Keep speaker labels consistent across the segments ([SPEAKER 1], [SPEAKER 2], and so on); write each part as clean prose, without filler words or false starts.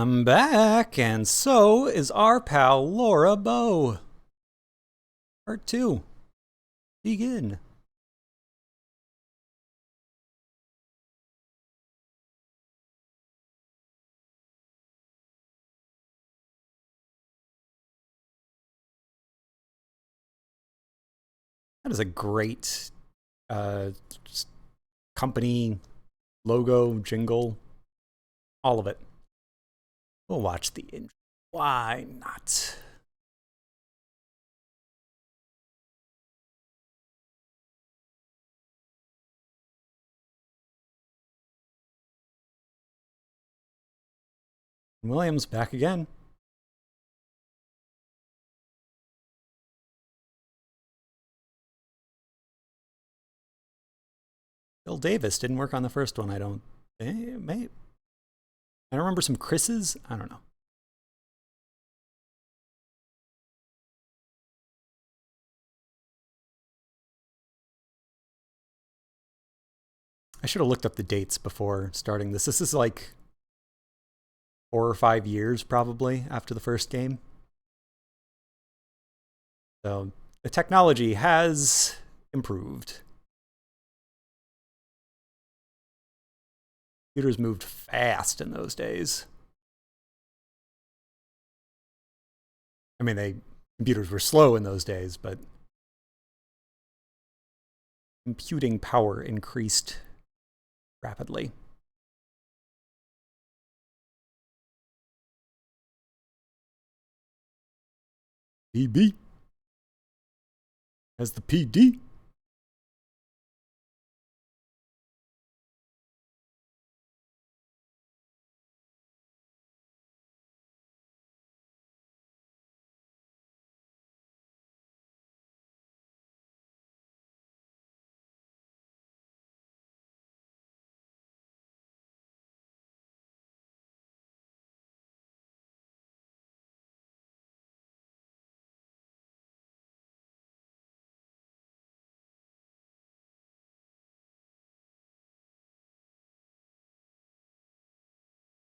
[SPEAKER 1] I'm back, and so is our pal Laura Bow. Part 2. Begin. That is a great uh, company logo, jingle, all of it. We'll watch the intro. Why not? Williams back again. Bill Davis didn't work on the first one, I don't. Maybe. I remember some Chris's. I don't know. I should have looked up the dates before starting this. This is like 4 or 5 years probably after the first game. So the technology has improved. Computers moved fast in those days. I mean, computers were slow in those days, but computing power increased rapidly. PB as the PD.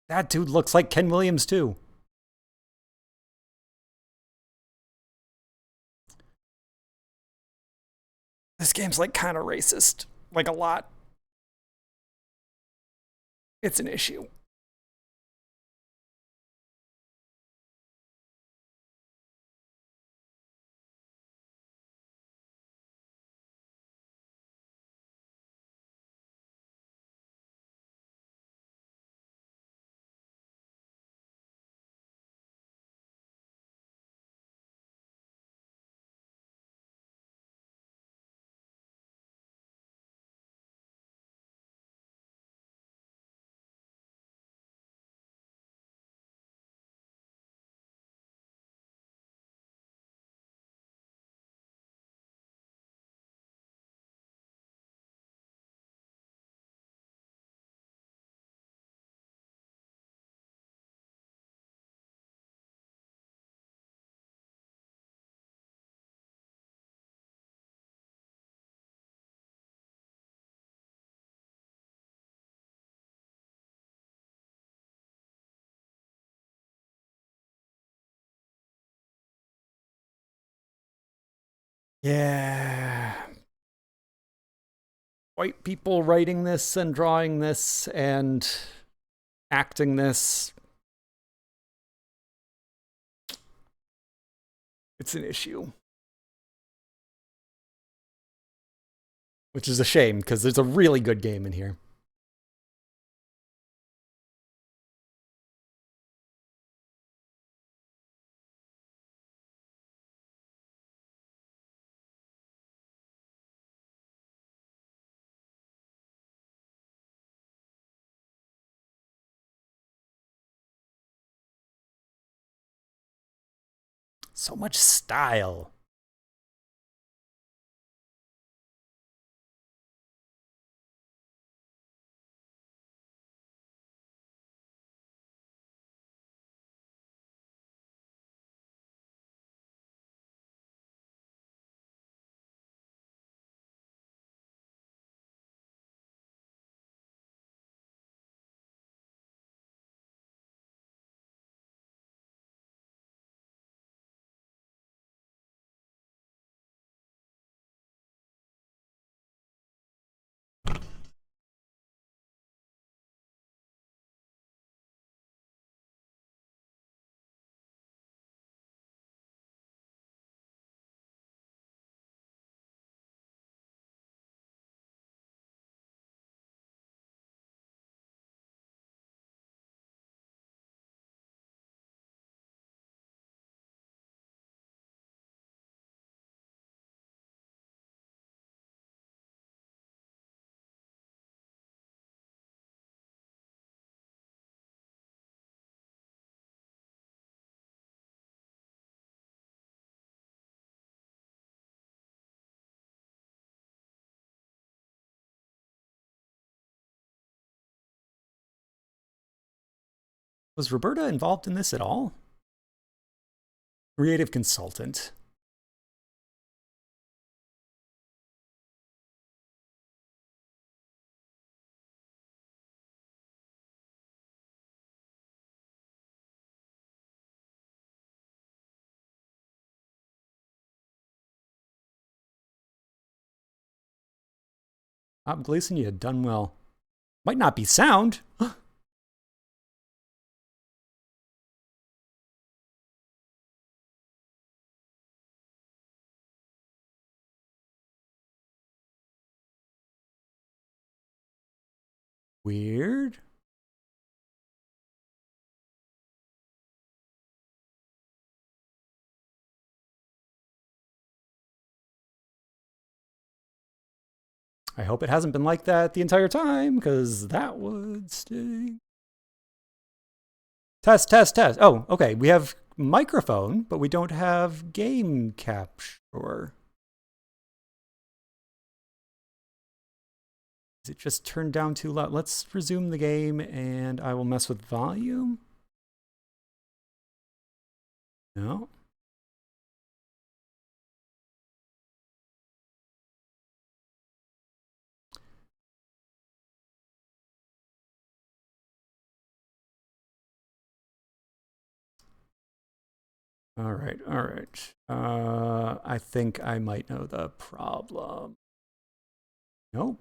[SPEAKER 1] That dude looks like Ken Williams too. This game's like kind of racist, like a lot. It's an issue. Yeah. White people writing this and drawing this and acting this. It's an issue. Which is a shame because there's a really good game in here. So much style. Was Roberta involved in this at all? Creative consultant. Bob Gleason, you had done well. Might not be sound. Weird. I hope it hasn't been like that the entire time, because that would sting. Test, test, test. Oh, okay. We have microphone, but we don't have game capture. Is it just turned down too loud? Let's resume the game, and I will mess with volume. No. All right, all right. I think I might know the problem. Nope.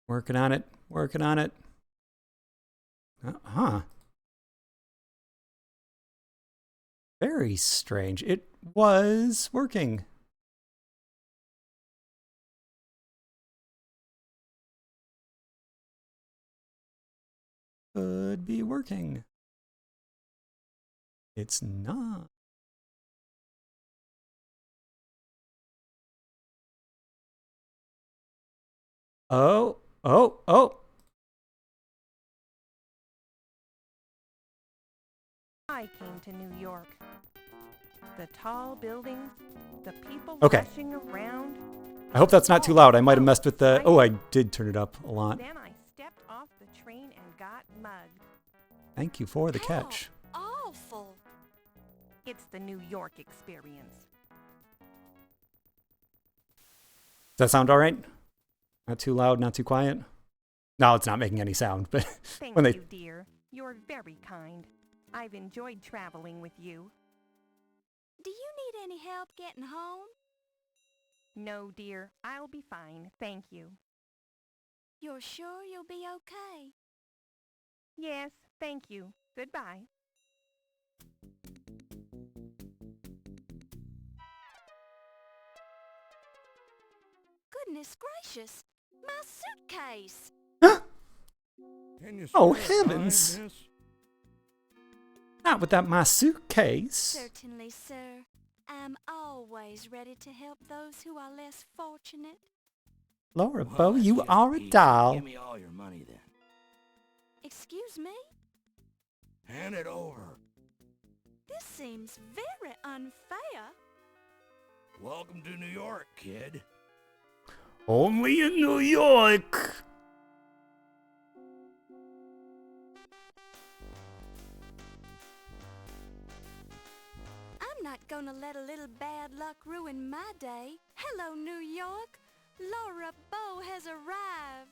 [SPEAKER 1] Working on it, working on it. Huh. Very strange. It was working. Could be working. It's not. Oh, oh, oh.
[SPEAKER 2] I came to New York. The tall buildings, the people
[SPEAKER 1] Okay.
[SPEAKER 2] rushing around.
[SPEAKER 1] I hope that's not too loud. I might have messed with the... Oh, I did turn it up a lot.
[SPEAKER 2] Then I stepped off the train and got mugged.
[SPEAKER 1] Thank you for the catch.
[SPEAKER 2] Awful. It's the New York experience.
[SPEAKER 1] Does that sound all right? Not too loud, not too quiet? No, it's not making any sound, but
[SPEAKER 2] Thank
[SPEAKER 1] when they...
[SPEAKER 2] you, dear. You're very kind. I've enjoyed traveling with you.
[SPEAKER 3] Do you need any help getting home?
[SPEAKER 2] No, dear. I'll be fine. Thank you.
[SPEAKER 3] You're sure you'll be okay?
[SPEAKER 2] Yes, thank you. Goodbye.
[SPEAKER 3] Goodness gracious! My suitcase!
[SPEAKER 1] Oh, heavens! Not with that my suitcase.
[SPEAKER 3] Certainly, sir. I'm always ready to help those who are less fortunate.
[SPEAKER 1] Laura Bow, you are a doll.
[SPEAKER 4] Give me all your money then.
[SPEAKER 3] Excuse me?
[SPEAKER 4] Hand it over.
[SPEAKER 3] This seems very unfair.
[SPEAKER 4] Welcome to New York, kid.
[SPEAKER 1] Only in New York.
[SPEAKER 3] I'm not gonna let a little bad luck ruin my day. Hello, New York. Laura Bow has arrived.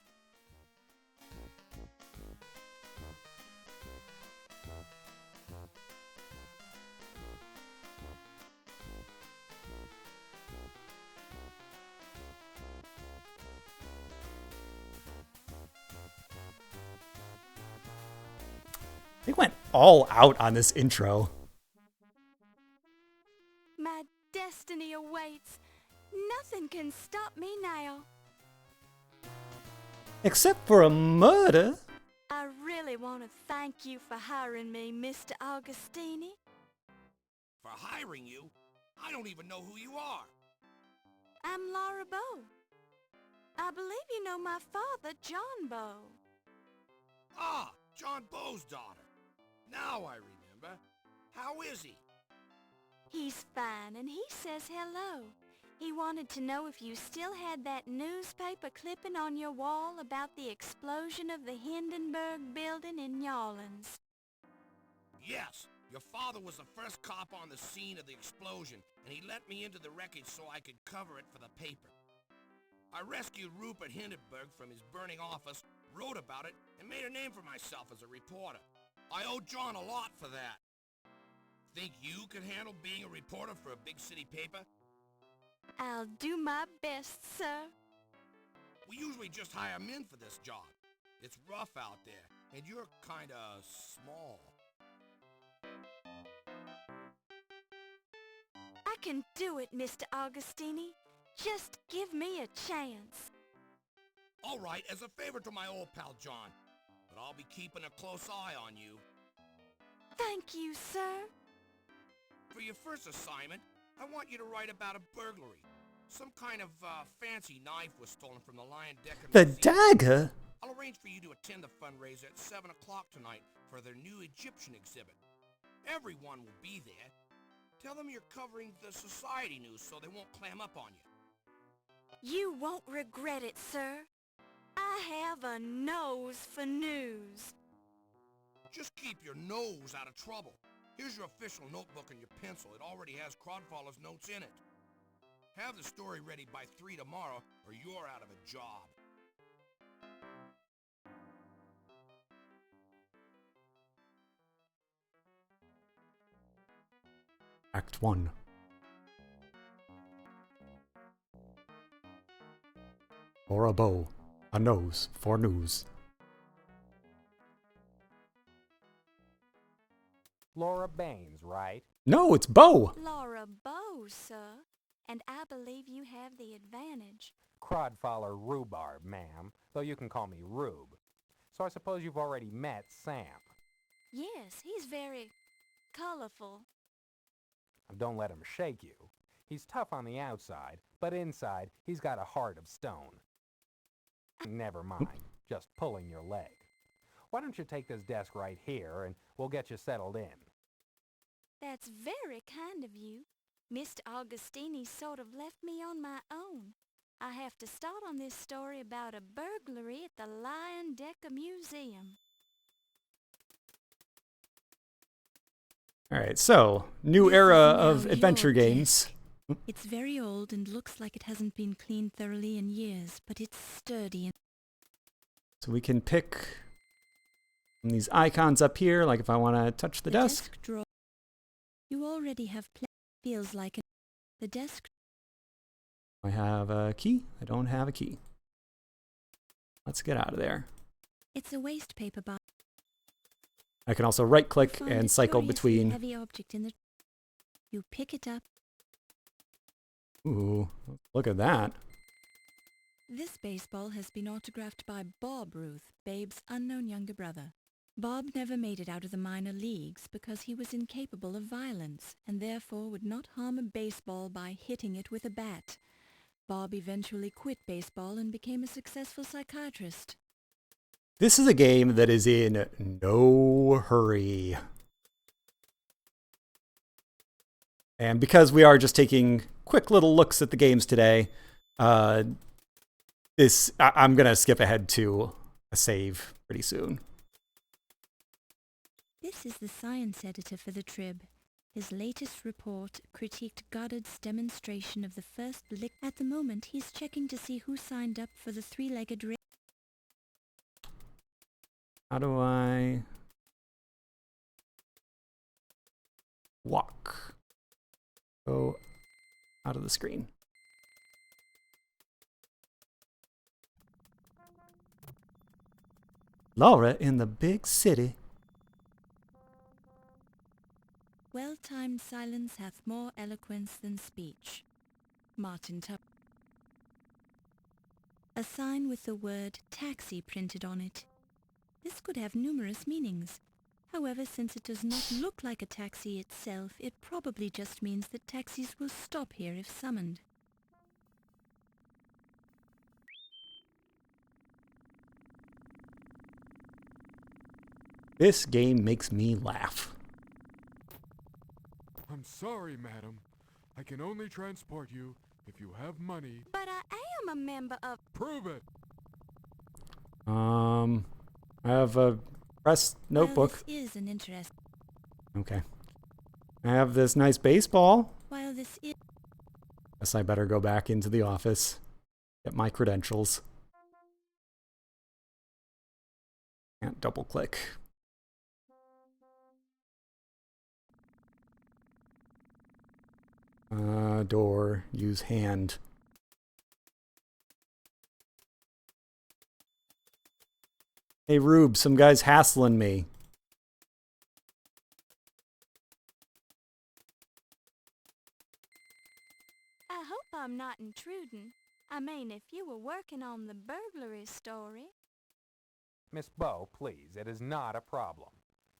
[SPEAKER 1] They went all out on this intro.
[SPEAKER 3] My destiny awaits. Nothing can stop me now.
[SPEAKER 1] Except for a murder.
[SPEAKER 3] I really want to thank you for hiring me, Mr. Augustini.
[SPEAKER 4] For hiring you? I don't even know who you are.
[SPEAKER 3] I'm Laura Bow. I believe you know my father, John Bow.
[SPEAKER 4] Ah, John Bow's daughter. Now I remember. How is he?
[SPEAKER 3] He's fine, and he says hello. He wanted to know if you still had that newspaper clipping on your wall about the explosion of the Hindenburg building in New Orleans.
[SPEAKER 4] Yes, your father was the first cop on the scene of the explosion, and he let me into the wreckage so I could cover it for the paper. I rescued Rupert Hindenburg from his burning office, wrote about it, and made a name for myself as a reporter. I owe John a lot for that. Think you could handle being a reporter for a big city paper?
[SPEAKER 3] I'll do my best, sir.
[SPEAKER 4] We usually just hire men for this job. It's rough out there, and you're kinda small.
[SPEAKER 3] I can do it, Mr. Augustini. Just give me a chance.
[SPEAKER 4] All right, as a favor to my old pal John, but I'll be keeping a close eye on you.
[SPEAKER 3] Thank you, sir.
[SPEAKER 4] For your first assignment, I want you to write about a burglary. Some kind of fancy knife was stolen from the Lion Decker
[SPEAKER 1] The
[SPEAKER 4] Museum.
[SPEAKER 1] dagger?
[SPEAKER 4] I'll arrange for you to attend the fundraiser at 7 o'clock tonight for their new Egyptian exhibit. Everyone will be there. Tell them you're covering the society news so they won't clam up on you.
[SPEAKER 3] You won't regret it, sir. I have a nose for news.
[SPEAKER 4] Just keep your nose out of trouble. Here's your official notebook and your pencil. It already has Crodfaller's notes in it. Have the story ready by 3 tomorrow, or you're out of a job.
[SPEAKER 1] Act 1. Or a bow, a nose for news.
[SPEAKER 5] Laura Baines, right?
[SPEAKER 1] No, it's Bo!
[SPEAKER 3] Laura Bow, sir. And I believe you have the advantage.
[SPEAKER 5] Crodfaller rhubarb, ma'am, though you can call me Rube. So I suppose you've already met Sam.
[SPEAKER 3] Yes, he's very colorful.
[SPEAKER 5] Don't let him shake you. He's tough on the outside, but inside he's got a heart of stone. Never mind, just pulling your leg. Why don't you take this desk right here and we'll get you settled in.
[SPEAKER 3] That's very kind of you. Mr. Augustini sort of left me on my own. I have to start on this story about a burglary at the Lion Decker Museum.
[SPEAKER 1] Alright, so, new
[SPEAKER 6] This
[SPEAKER 1] era
[SPEAKER 6] is now
[SPEAKER 1] of adventure
[SPEAKER 6] your
[SPEAKER 1] games.
[SPEAKER 6] desk. It's very old and looks like it hasn't been cleaned thoroughly in years, but it's sturdy and
[SPEAKER 1] So we can pick from these icons up here, like if I want to touch the desk.
[SPEAKER 6] drawer. You already have feels like the desk.
[SPEAKER 1] I have a key. I don't have a key. Let's get out of there.
[SPEAKER 6] It's a waste paper bar.
[SPEAKER 1] I can also right click
[SPEAKER 6] Find
[SPEAKER 1] and
[SPEAKER 6] a
[SPEAKER 1] cycle
[SPEAKER 6] curiously
[SPEAKER 1] between.
[SPEAKER 6] heavy object in the. You pick it up.
[SPEAKER 1] Ooh, look at that.
[SPEAKER 6] This baseball has been autographed by Bob Ruth, Babe's unknown younger brother. Bob never made it out of the minor leagues because he was incapable of violence and therefore would not harm a baseball by hitting it with a bat. Bob eventually quit baseball and became a successful psychiatrist.
[SPEAKER 1] This is a game that is in no hurry. And because we are just taking quick little looks at the games today, I'm going to skip ahead to a save pretty soon.
[SPEAKER 6] This is the science editor for the Trib. His latest report critiqued Goddard's demonstration of the first lick. At the moment, he's checking to see who signed up for the three-legged race.
[SPEAKER 1] How do I walk? Go out of the screen. Laura in the big city.
[SPEAKER 6] Well-timed silence hath more eloquence than speech. Martin Tup. A sign with the word taxi printed on it. This could have numerous meanings. However, since it does not look like a taxi itself, it probably just means that taxis will stop here if summoned.
[SPEAKER 1] This game makes me laugh.
[SPEAKER 7] I'm sorry, madam. I can only transport you if you have money.
[SPEAKER 3] But I am a member of...
[SPEAKER 7] Prove it!
[SPEAKER 1] I have a press notebook.
[SPEAKER 6] While this is an interest...
[SPEAKER 1] Okay. I have this nice baseball.
[SPEAKER 6] While this is...
[SPEAKER 1] Guess I better go back into the office. Get my credentials. Can't double click. Door. Use hand. Hey Rube, some guy's hassling me.
[SPEAKER 3] I hope I'm not intruding. I mean, if you were working on the burglary story...
[SPEAKER 5] Miss Bow, please, it is not a problem.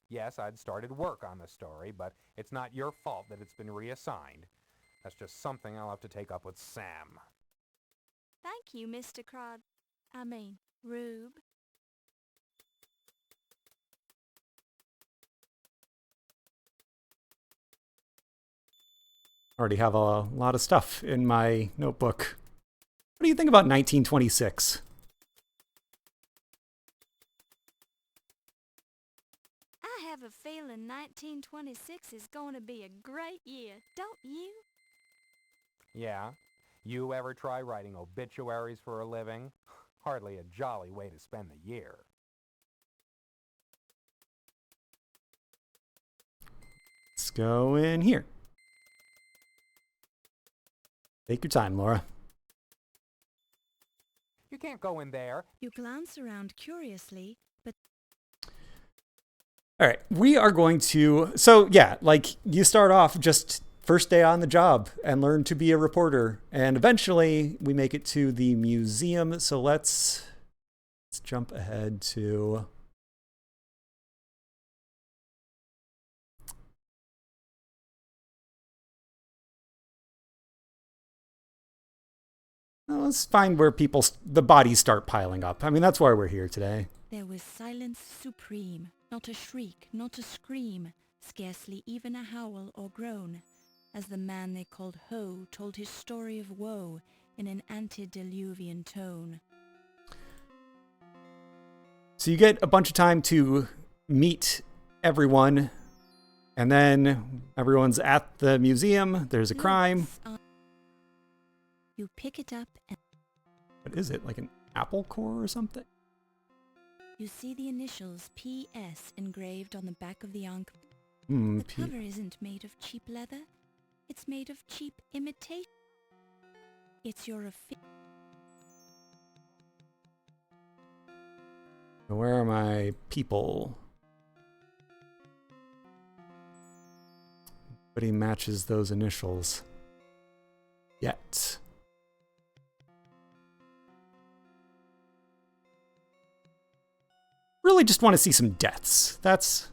[SPEAKER 5] Yes, I'd started work on the story, but it's not your fault that it's been reassigned. That's just something I'll have to take up with Sam.
[SPEAKER 3] Thank you, Mr. Rube.
[SPEAKER 1] Already have a lot of stuff in my notebook. What do you think about 1926?
[SPEAKER 3] I have a feeling 1926 is going to be a great year, don't you?
[SPEAKER 5] Yeah? You ever try writing obituaries for a living? Hardly a jolly way to spend the year.
[SPEAKER 1] Let's go in here. Take your time, Laura.
[SPEAKER 5] You can't go in there.
[SPEAKER 6] You glance around curiously, but...
[SPEAKER 1] All right, we are going to... So, yeah, like, you start off just first day on the job and learn to be a reporter. And eventually, we make it to the museum. So let's jump ahead to... Well, let's find where the bodies start piling up. I mean, that's why we're here today.
[SPEAKER 6] There was silence supreme, not a shriek, not a scream, scarcely even a howl or groan, as the man they called Ho told his story of woe in an antediluvian tone.
[SPEAKER 1] So you get a bunch of time to meet everyone, and then everyone's at the museum. There's a crime.
[SPEAKER 6] You pick it up and...
[SPEAKER 1] What is it, like an apple core or something?
[SPEAKER 6] You see the initials P.S. engraved on the back of the envelope.
[SPEAKER 1] The
[SPEAKER 6] cover isn't made of cheap leather. It's made of cheap imitation. It's your
[SPEAKER 1] Where are my people? Nobody matches those initials. Yet. Really just want to see some deaths. That's...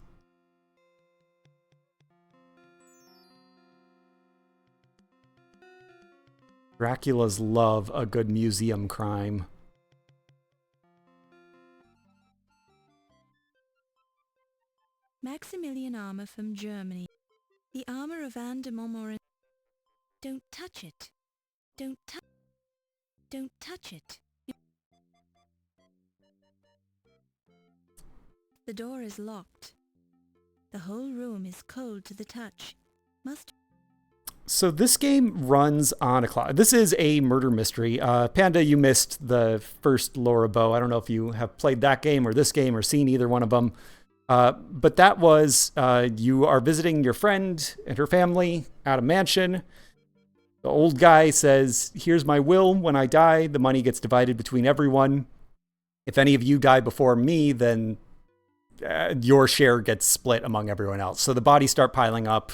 [SPEAKER 1] Dracula's love a good museum crime.
[SPEAKER 6] Maximilian armor from Germany. The armor of Anne de Montmorency. Don't touch it. Don't touch it. The door is locked. The whole room is cold to the touch.
[SPEAKER 1] So this game runs on a clock. This is a murder mystery. Panda, you missed the first Laura Bow. I don't know if you have played that game or this game or seen either one of them. But that was, you are visiting your friend and her family at a mansion. The old guy says, here's my will. When I die, the money gets divided between everyone. If any of you die before me, then your share gets split among everyone else. So the bodies start piling up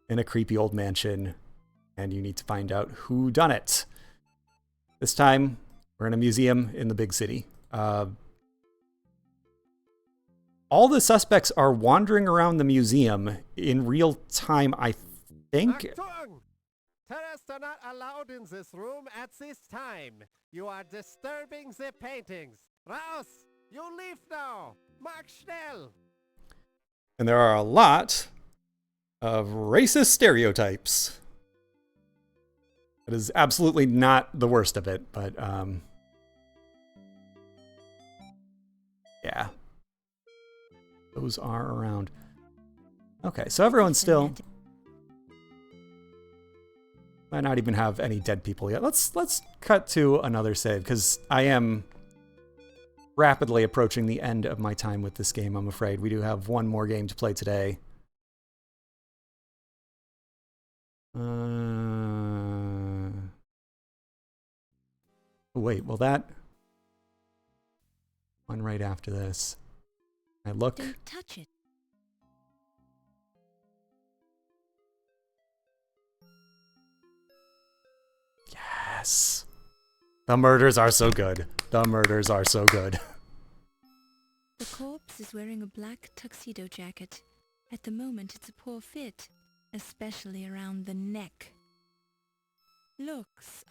[SPEAKER 1] in a creepy old mansion, and you need to find out who done it. This time, we're in a museum in the big city. All the suspects are wandering around the museum in real time, I think.
[SPEAKER 8] Achtung! Terrorists are not allowed in this room at this time. You are disturbing the paintings. Raus! You leave now! Mach schnell!
[SPEAKER 1] And there are a lot of racist stereotypes. It is absolutely not the worst of it, but yeah. Those are around. Okay, so everyone's still might not even have any dead people yet. Let's cut to another save, because I am rapidly approaching the end of my time with this game, I'm afraid. We do have one more game to play today. Wait, will that one right after this? I look.
[SPEAKER 6] Don't touch it.
[SPEAKER 1] Yes. The murders are so good. The murders are so good.
[SPEAKER 6] The corpse is wearing a black tuxedo jacket. At the moment, it's a poor fit, especially around the neck. Looks.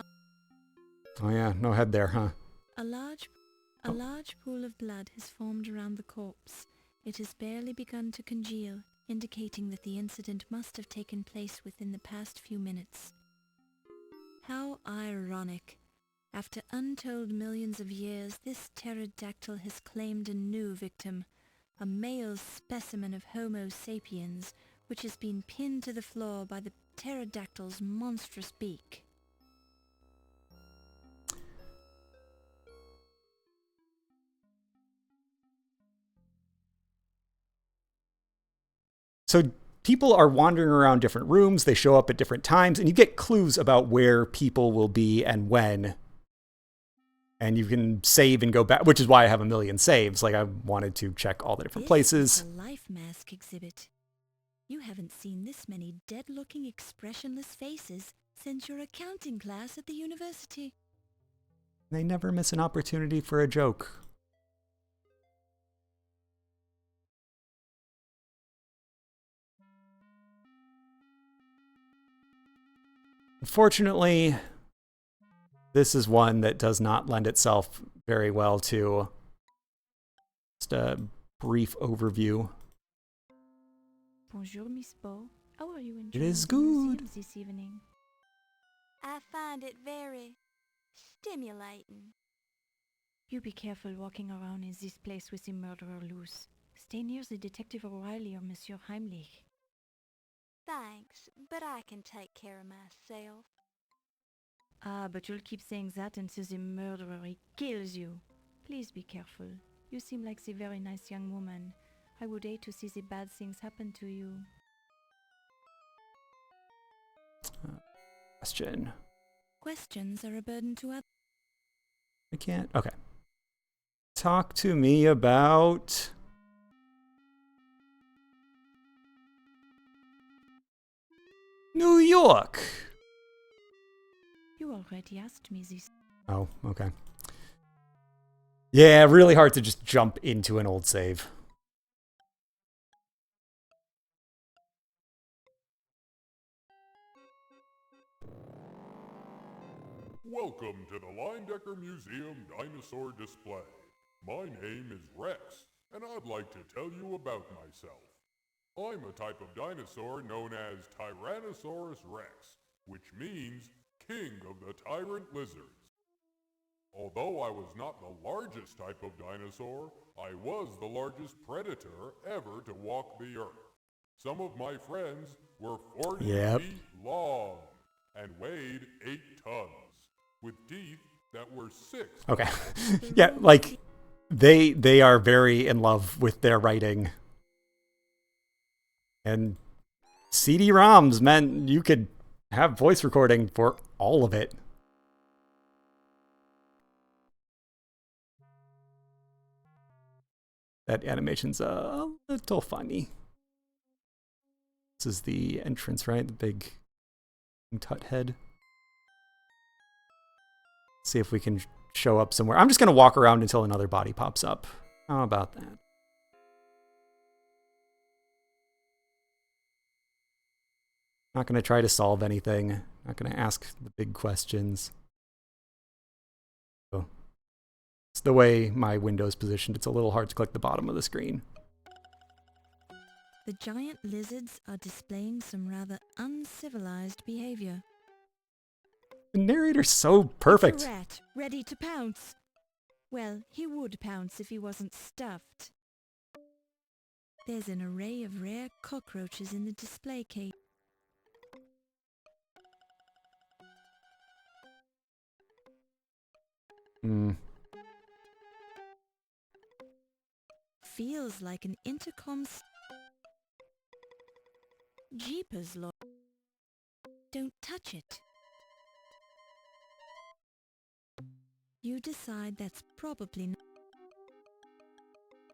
[SPEAKER 1] Oh yeah, no head there, huh?
[SPEAKER 6] A large pool of blood has formed around the corpse. It has barely begun to congeal, indicating that the incident must have taken place within the past few minutes. How ironic. After untold millions of years, this pterodactyl has claimed a new victim, a male specimen of Homo sapiens, which has been pinned to the floor by the pterodactyl's monstrous beak.
[SPEAKER 1] So people are wandering around different rooms, they show up at different times, and you get clues about where people will be and when. And you can save and go back, which is why I have a million saves. Like, I wanted to check all the different places.
[SPEAKER 6] This is a life mask exhibit. You haven't seen this many dead-looking, expressionless faces since your accounting class at the university.
[SPEAKER 1] They never miss an opportunity for a joke. Unfortunately, this is one that does not lend itself very well to just a brief overview.
[SPEAKER 9] Bonjour, Miss Bo. How are you
[SPEAKER 1] It
[SPEAKER 9] enjoying
[SPEAKER 1] is
[SPEAKER 9] the museum
[SPEAKER 1] good.
[SPEAKER 9] this evening?
[SPEAKER 3] I find it very stimulating.
[SPEAKER 9] You be careful walking around in this place with the murderer loose. Stay near the Detective O'Reilly or Monsieur Heimlich.
[SPEAKER 3] Thanks, but I can take care of myself.
[SPEAKER 9] Ah, but you'll keep saying that until the murderer kills you. Please be careful. You seem like a very nice young woman. I would hate to see the bad things happen to you.
[SPEAKER 1] Question.
[SPEAKER 6] Questions are a burden to others.
[SPEAKER 1] I can't. Okay. Talk to me about New York.
[SPEAKER 9] You already asked me this.
[SPEAKER 1] Oh, okay. Yeah, really hard to just jump into an old save.
[SPEAKER 7] Welcome to the Linedecker Museum Dinosaur Display. My name is Rex, and I'd like to tell you about myself. I'm a type of dinosaur known as Tyrannosaurus Rex, which means King of the Tyrant Lizards. Although I was not the largest type of dinosaur, I was the largest predator ever to walk the earth. Some of my friends were 40 feet long and weighed 8 tons, with teeth that were 6.
[SPEAKER 1] Okay. Yeah, like they are very in love with their writing. And CD-ROMs meant you could have voice recording for all of it. That animation's a little funny. This is the entrance, right? The big tut head. See if we can show up somewhere. I'm just going to walk around until another body pops up. How about that? Not going to try to solve anything. Not going to ask the big questions. So, it's the way my window's positioned. It's a little hard to click the bottom of the screen.
[SPEAKER 6] The giant lizards are displaying some rather uncivilized behavior.
[SPEAKER 1] The narrator's so
[SPEAKER 6] It's
[SPEAKER 1] perfect.
[SPEAKER 6] a rat, ready to pounce. Well, he would pounce if he wasn't stuffed. There's an array of rare cockroaches in the display case. Feels like an intercom. Jeepers, Lord. Don't touch it. You decide that's probably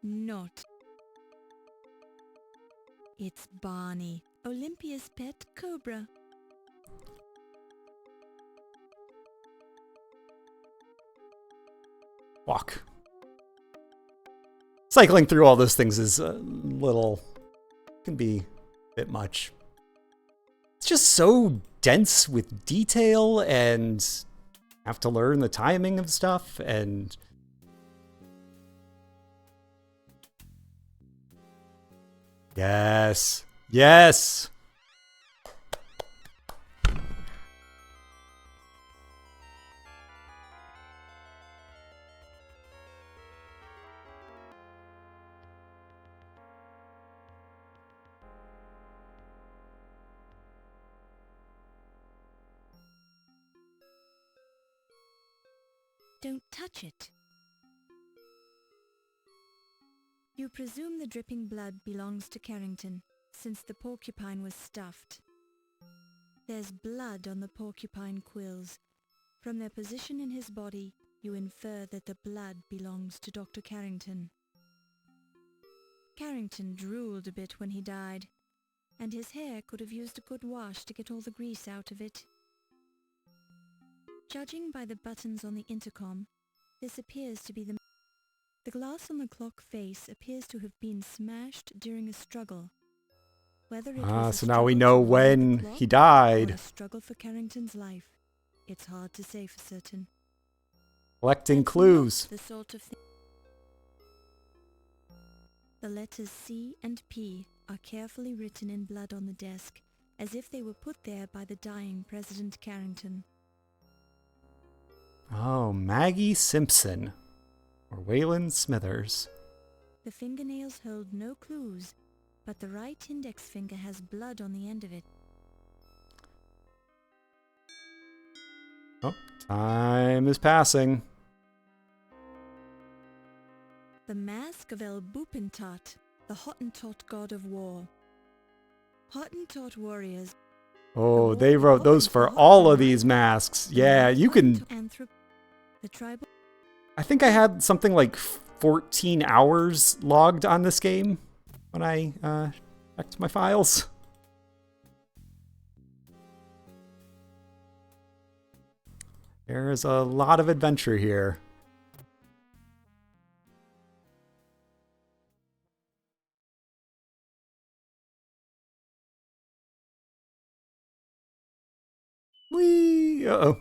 [SPEAKER 6] not. It's Barney, Olympia's pet cobra.
[SPEAKER 1] Walk. Cycling through all those things is a little... can be a bit much. It's just so dense with detail and have to learn the timing of stuff and... Yes. Yes!
[SPEAKER 6] Don't touch it. You presume the dripping blood belongs to Carrington, since the porcupine was stuffed. There's blood on the porcupine quills. From their position in his body, you infer that the blood belongs to Dr. Carrington. Carrington drooled a bit when he died, and his hair could have used a good wash to get all the grease out of it. Judging by the buttons on the intercom, this appears to be the glass on the clock face appears to have been smashed during a struggle. Whether it was a
[SPEAKER 1] so now we
[SPEAKER 6] struggle
[SPEAKER 1] know
[SPEAKER 6] to wind the
[SPEAKER 1] when
[SPEAKER 6] clock
[SPEAKER 1] he
[SPEAKER 6] or
[SPEAKER 1] died.
[SPEAKER 6] a struggle for Carrington's life, it's hard to say for certain.
[SPEAKER 1] Collecting
[SPEAKER 6] That's
[SPEAKER 1] clues.
[SPEAKER 6] not the sort of thing. The letters C and P are carefully written in blood on the desk, as if they were put there by the dying President Carrington.
[SPEAKER 1] Oh, Maggie Simpson. Or Waylon Smithers.
[SPEAKER 6] The fingernails hold no clues, but the right index finger has blood on the end of it.
[SPEAKER 1] Oh, time is passing.
[SPEAKER 6] The Mask of El Bupentot, the Hottentot god of war. Hottentot warriors.
[SPEAKER 1] Oh, they wrote those for all of these masks. Yeah, you can...
[SPEAKER 6] The tribal...
[SPEAKER 1] I think I had something like 14 hours logged on this game when I checked my files. There is a lot of adventure here. Whee! Uh-oh.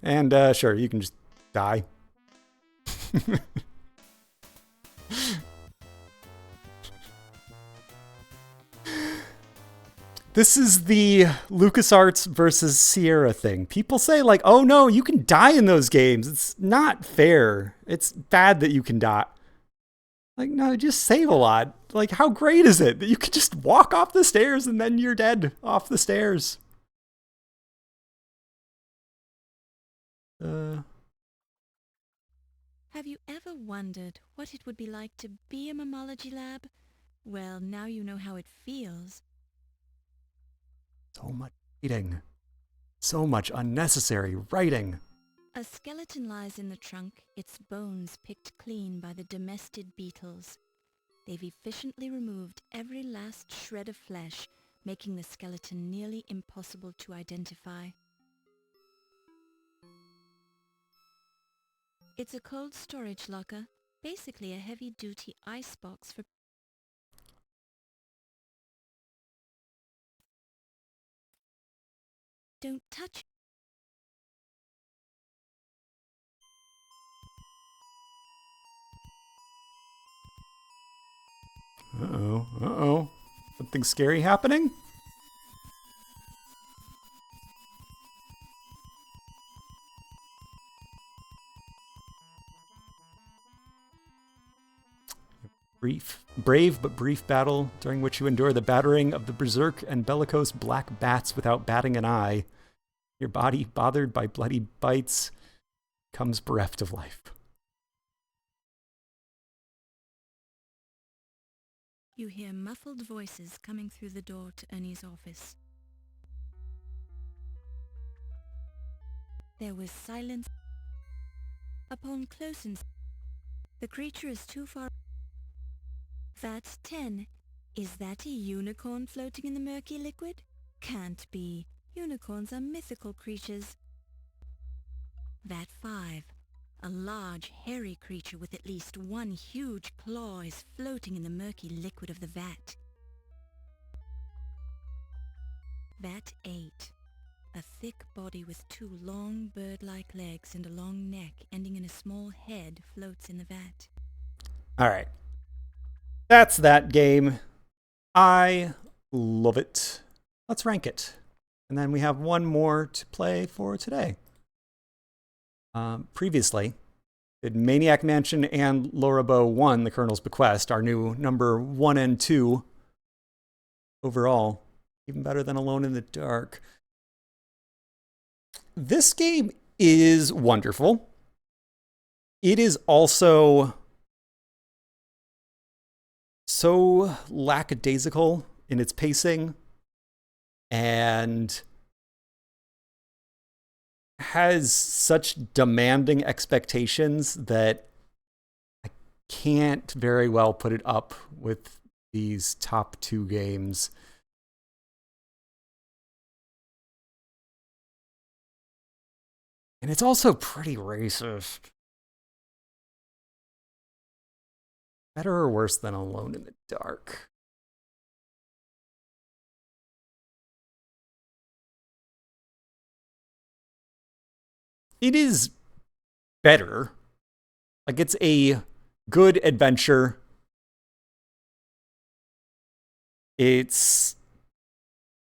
[SPEAKER 1] And sure, you can just die. This is the LucasArts versus Sierra thing. People say like, oh no, you can die in those games. It's not fair. It's bad that you can die. Like, no, just save a lot. Like, how great is it that you can just walk off the stairs and then you're dead off the stairs?
[SPEAKER 6] Have you ever wondered what it would be like to be a mammalogy lab? Well, now you know how it feels.
[SPEAKER 1] So much writing. So much unnecessary writing.
[SPEAKER 6] A skeleton lies in the trunk, its bones picked clean by the domestic beetles. They've efficiently removed every last shred of flesh, making the skeleton nearly impossible to identify. It's a cold storage locker, basically a heavy-duty icebox for... Don't touch it.
[SPEAKER 1] Uh-oh. Uh-oh. Something scary happening? Brave but brief battle during which you endure the battering of the berserk and bellicose black bats without batting an eye. Your body, bothered by bloody bites, comes bereft of life.
[SPEAKER 6] You hear muffled voices coming through the door to Ernie's office. There was silence. Upon close inspection, the creature is too far. VAT 10. Is that a unicorn floating in the murky liquid? Can't be. Unicorns are mythical creatures. VAT 5. A large, hairy creature with at least one huge claw is floating in the murky liquid of the vat. VAT 8. A thick body with two long bird-like legs and a long neck ending in a small head floats in the vat.
[SPEAKER 1] All right. That's that game. I love it. Let's rank it. And then we have one more to play for today. Previously, did Maniac Mansion and Lorabo 1, The Colonel's Bequest, our new number 1 and 2 overall. Even better than Alone in the Dark. This game is wonderful. It is also so lackadaisical in its pacing and has such demanding expectations that I can't very well put it up with these top 2 games. And it's also pretty racist. Better or worse than Alone in the Dark? It is better. Like, it's a good adventure. It's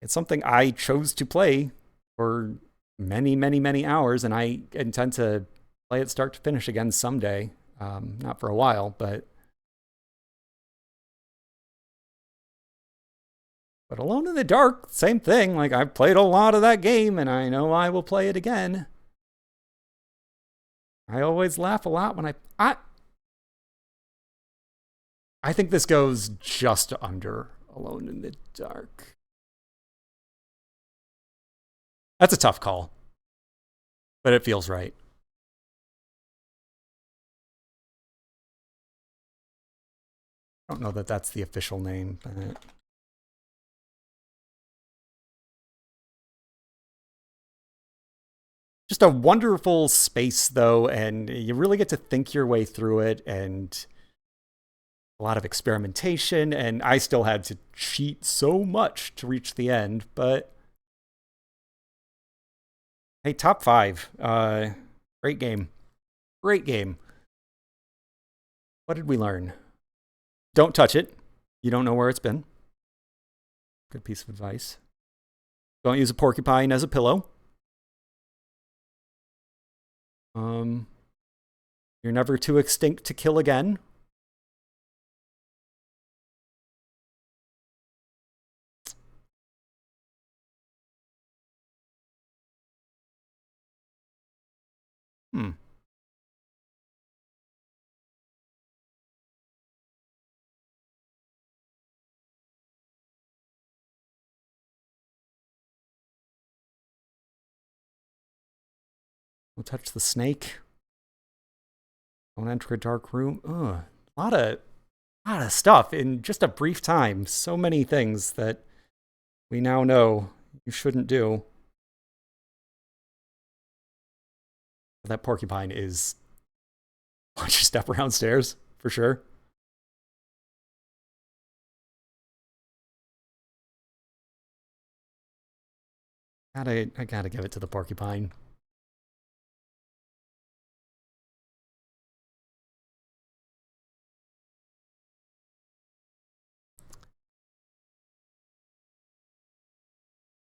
[SPEAKER 1] something I chose to play for many, many, many hours, and I intend to play it start to finish again someday. Not for a while, but Alone in the Dark, same thing. Like, I've played a lot of that game, and I know I will play it again. I always laugh a lot when I think this goes just under Alone in the Dark. That's a tough call, but it feels right. I don't know that that's the official name, but just a wonderful space, though, and you really get to think your way through it, and a lot of experimentation, and I still had to cheat so much to reach the end, but hey, top 5. Great game. Great game. What did we learn? Don't touch it. You don't know where it's been. Good piece of advice. Don't use a porcupine as a pillow. You're never too extinct to kill again. Don't touch the snake. Don't enter a dark room. Ugh. A lot of stuff in just a brief time. So many things that we now know you shouldn't do. That porcupine is watch your step around stairs, for sure. I gotta give it to the porcupine.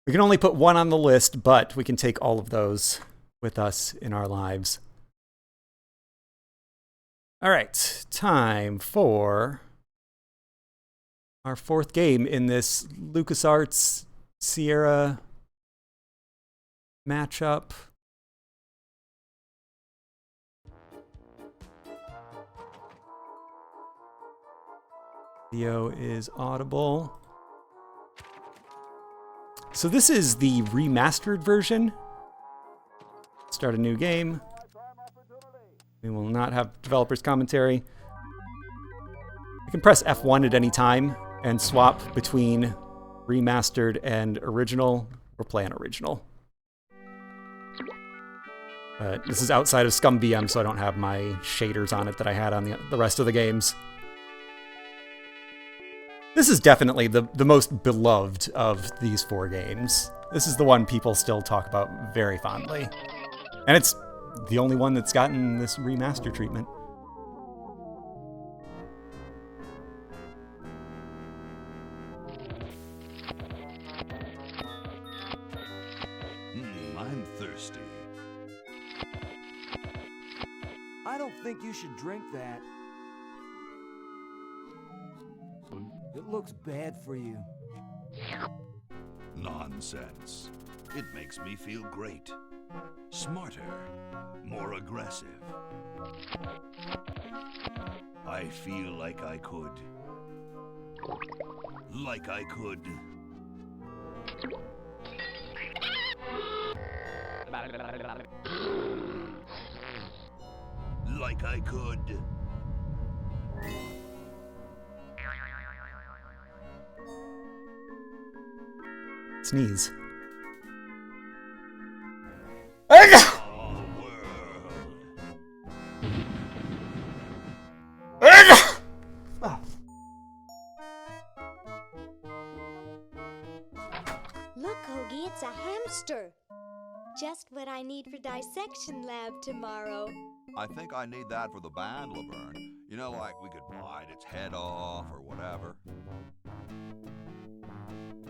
[SPEAKER 1] We can only put one on the list, but we can take all of those with us in our lives. All right, time for our fourth game in this LucasArts Sierra matchup. Video is audible. So this is the remastered version. Start a new game. We will not have developer's commentary. You can press F1 at any time and swap between remastered and original, or play an original. This is outside of Scum BM, so I don't have my shaders on it that I had on the rest of the games. This is definitely the most beloved of these four games. This is the one people still talk about very fondly. And it's the only one that's gotten this remaster treatment.
[SPEAKER 10] I'm thirsty. I don't think you should drink that. It looks bad for you.
[SPEAKER 11] Nonsense. It makes me feel great. Smarter. More aggressive. I feel like I could. Like I could. Like I could.
[SPEAKER 1] Sneeze.
[SPEAKER 12] Look, Hoagie, it's a hamster. Just what I need for dissection lab tomorrow.
[SPEAKER 13] I think I need that for the band, Laverne. You know, like we could bite its head off or whatever.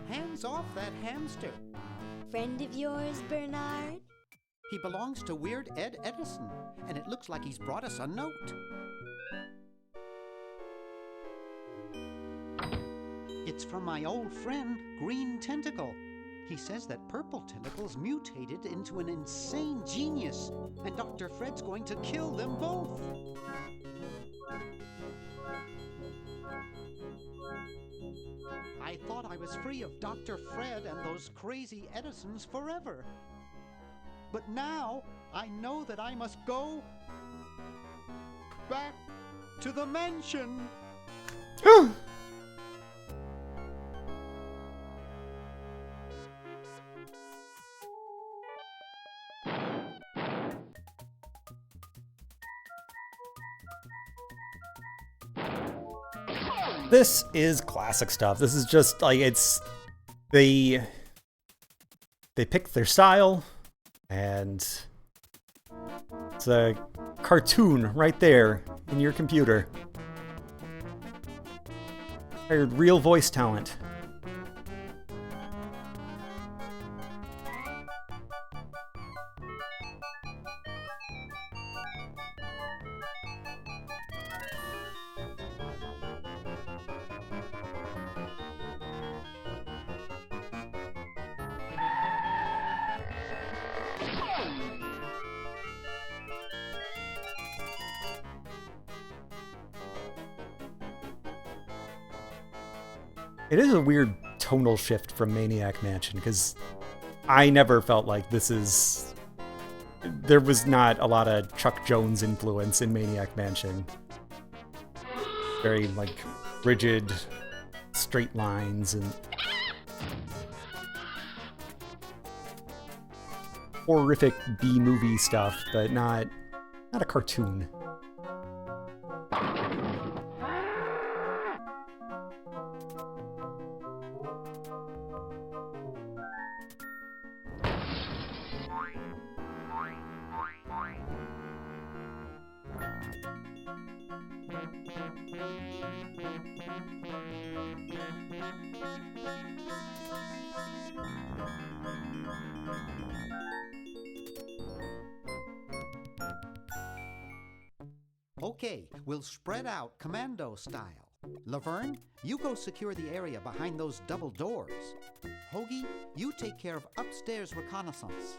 [SPEAKER 14] Hands off that hamster.
[SPEAKER 12] Friend of yours, Bernard?
[SPEAKER 14] He belongs to Weird Ed Edison, and it looks like he's brought us a note. It's from my old friend, Green Tentacle. He says that Purple Tentacle's mutated into an insane genius, and Dr. Fred's going to kill them both. I thought I was free of Dr. Fred and those crazy Edisons forever. But now, I know that I must go back to the mansion.
[SPEAKER 1] This is classic stuff. This is just like they picked their style, and it's a cartoon right there in your computer. Hired real voice talent. It is a weird tonal shift from Maniac Mansion, because I never felt like this is... There was not a lot of Chuck Jones influence in Maniac Mansion. Very, like, rigid, straight lines and... horrific B-movie stuff, but not a cartoon.
[SPEAKER 14] Okay, we'll spread out commando style. Laverne, you go secure the area behind those double doors. Hoagie, you take care of upstairs reconnaissance.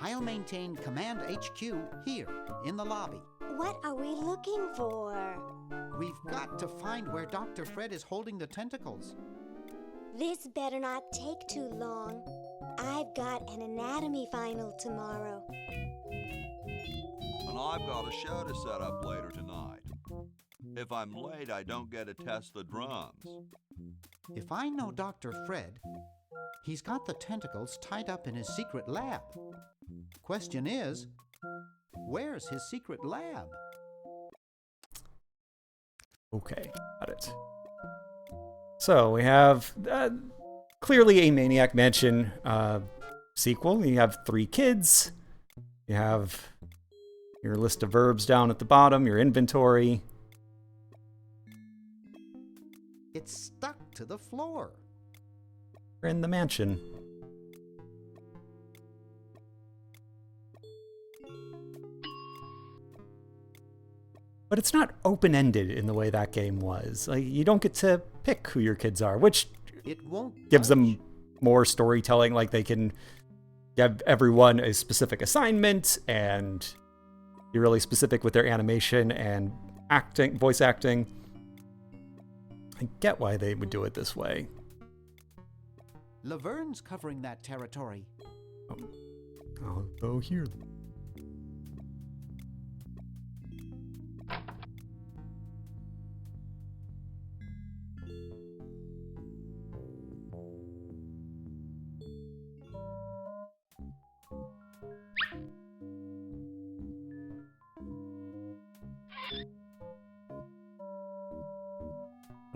[SPEAKER 14] I'll maintain Command HQ here, in the lobby.
[SPEAKER 12] What are we looking for?
[SPEAKER 14] We've got to find where Dr. Fred is holding the tentacles.
[SPEAKER 12] This better not take too long. I've got an anatomy final tomorrow.
[SPEAKER 13] And I've got a show to set up later tonight. If I'm late, I don't get to test the drums.
[SPEAKER 14] If I know Dr. Fred, he's got the tentacles tied up in his secret lab. Question is, where's his secret lab?
[SPEAKER 1] Okay, got it. So we have clearly a Maniac Mansion sequel. You have 3 kids. You have your list of verbs down at the bottom, your inventory.
[SPEAKER 14] It's stuck to the floor.
[SPEAKER 1] We're in the mansion. But it's not open-ended in the way that game was. Like, you don't get to pick who your kids are, which
[SPEAKER 14] it won't
[SPEAKER 1] gives them more storytelling. Like, they can give everyone a specific assignment and be really specific with their animation and acting, voice acting. I get why they would do it this way.
[SPEAKER 14] Laverne's covering that territory.
[SPEAKER 1] I'll go here.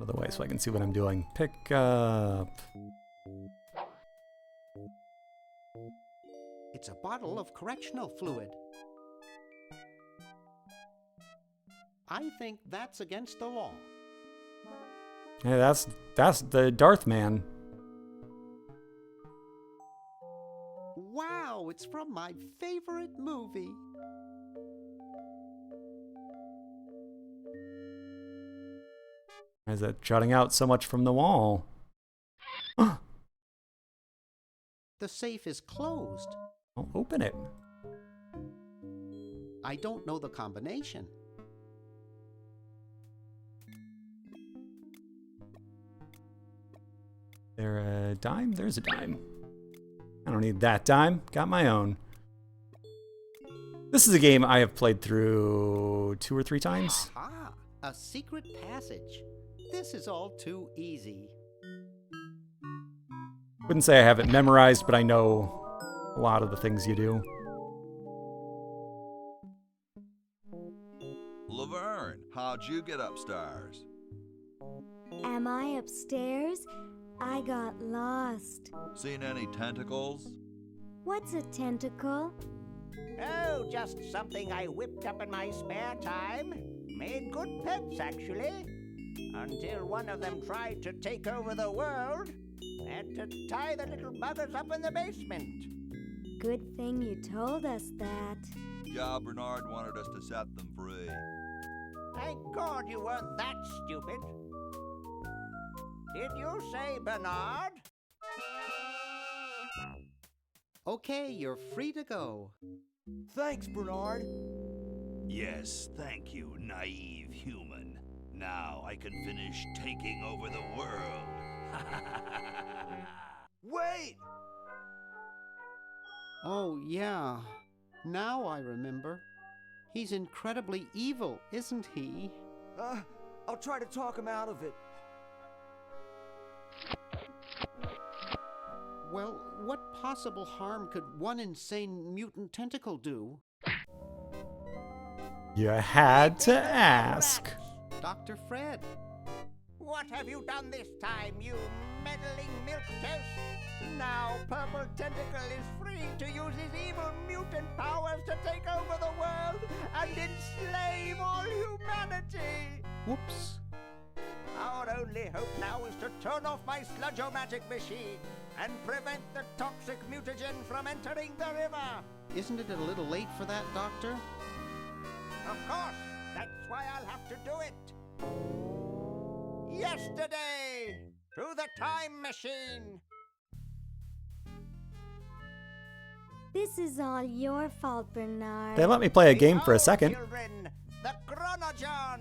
[SPEAKER 1] Other way so I can see what I'm doing. Pick up.
[SPEAKER 14] It's a bottle of correctional fluid. I think that's against the law.
[SPEAKER 1] Hey, that's the Darth man.
[SPEAKER 14] Wow, it's from my favorite movie.
[SPEAKER 1] Why is that jutting out so much from the wall?
[SPEAKER 14] The safe is closed.
[SPEAKER 1] I'll open it.
[SPEAKER 14] I don't know the combination.
[SPEAKER 1] There a dime? There's a dime. I don't need that dime. Got my own. This is a game I have played through 2 or 3 times.
[SPEAKER 14] Aha! A secret passage. This is all too easy.
[SPEAKER 1] Wouldn't say I have it memorized, but I know a lot of the things you do.
[SPEAKER 13] Laverne, how'd you get upstairs?
[SPEAKER 12] Am I upstairs? I got lost.
[SPEAKER 13] Seen any tentacles?
[SPEAKER 12] What's a tentacle?
[SPEAKER 15] Oh, just something I whipped up in my spare time. Made good pets, actually. Until one of them tried to take over the world. Had to tie the little buggers up in the basement.
[SPEAKER 12] Good thing you told us that.
[SPEAKER 13] Yeah, Bernard wanted us to set them free.
[SPEAKER 15] Thank God you weren't that stupid. Did you say Bernard?
[SPEAKER 14] Okay, you're free to go.
[SPEAKER 10] Thanks, Bernard.
[SPEAKER 11] Yes, thank you, naive human. Now I can finish taking over the world.
[SPEAKER 10] Wait!
[SPEAKER 14] Oh, yeah. Now I remember. He's incredibly evil, isn't he?
[SPEAKER 10] I'll try to talk him out of it.
[SPEAKER 14] Well, what possible harm could one insane mutant tentacle do?
[SPEAKER 1] You had to ask.
[SPEAKER 14] Dr. Fred.
[SPEAKER 15] What have you done this time, you meddling milquetoast? Now Purple Tentacle is free to use his evil mutant powers to take over the world and enslave all humanity!
[SPEAKER 14] Whoops.
[SPEAKER 15] Our only hope now is to turn off my sludge-o-matic machine and prevent the toxic mutagen from entering the river!
[SPEAKER 14] Isn't it a little late for that, Doctor?
[SPEAKER 15] Of course! That's why I'll have to do it. Yesterday, through the time machine.
[SPEAKER 12] This is all your fault, Bernard.
[SPEAKER 1] They let me play a game for a second.
[SPEAKER 15] Children, the Chronogon.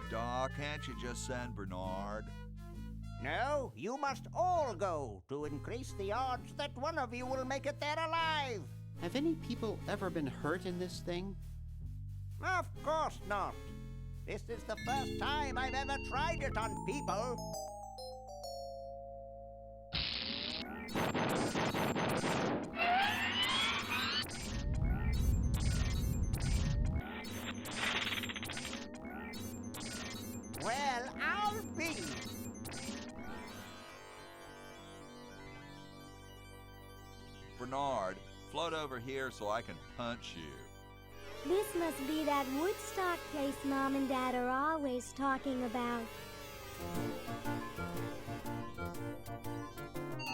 [SPEAKER 13] Doc, can't you just send Bernard?
[SPEAKER 15] No, you must all go to increase the odds that one of you will make it there alive.
[SPEAKER 14] Have any people ever been hurt in this thing?
[SPEAKER 15] Of course not. This is the first time I've ever tried it on people. Well, I'll be.
[SPEAKER 13] Bernard, float over here so I can punch you.
[SPEAKER 12] This must be that Woodstock place Mom and Dad are always talking about.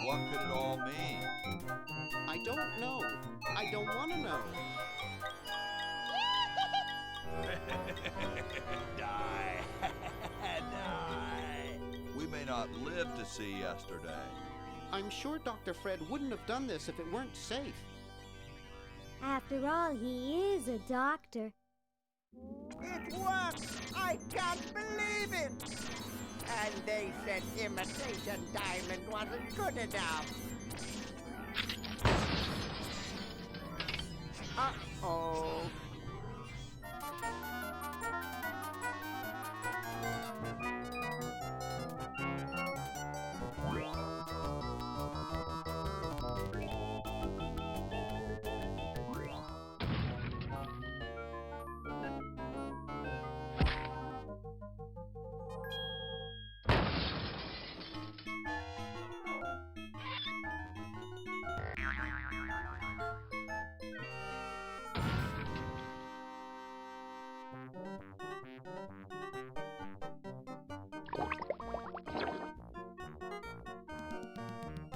[SPEAKER 13] What could it all mean?
[SPEAKER 14] I don't know. I don't want to know.
[SPEAKER 11] Die. Die.
[SPEAKER 13] We may not live to see yesterday.
[SPEAKER 14] I'm sure Dr. Fred wouldn't have done this if it weren't safe.
[SPEAKER 12] After all, he is a doctor.
[SPEAKER 15] It worked! I can't believe it! And they said imitation diamond wasn't good enough. Uh-oh.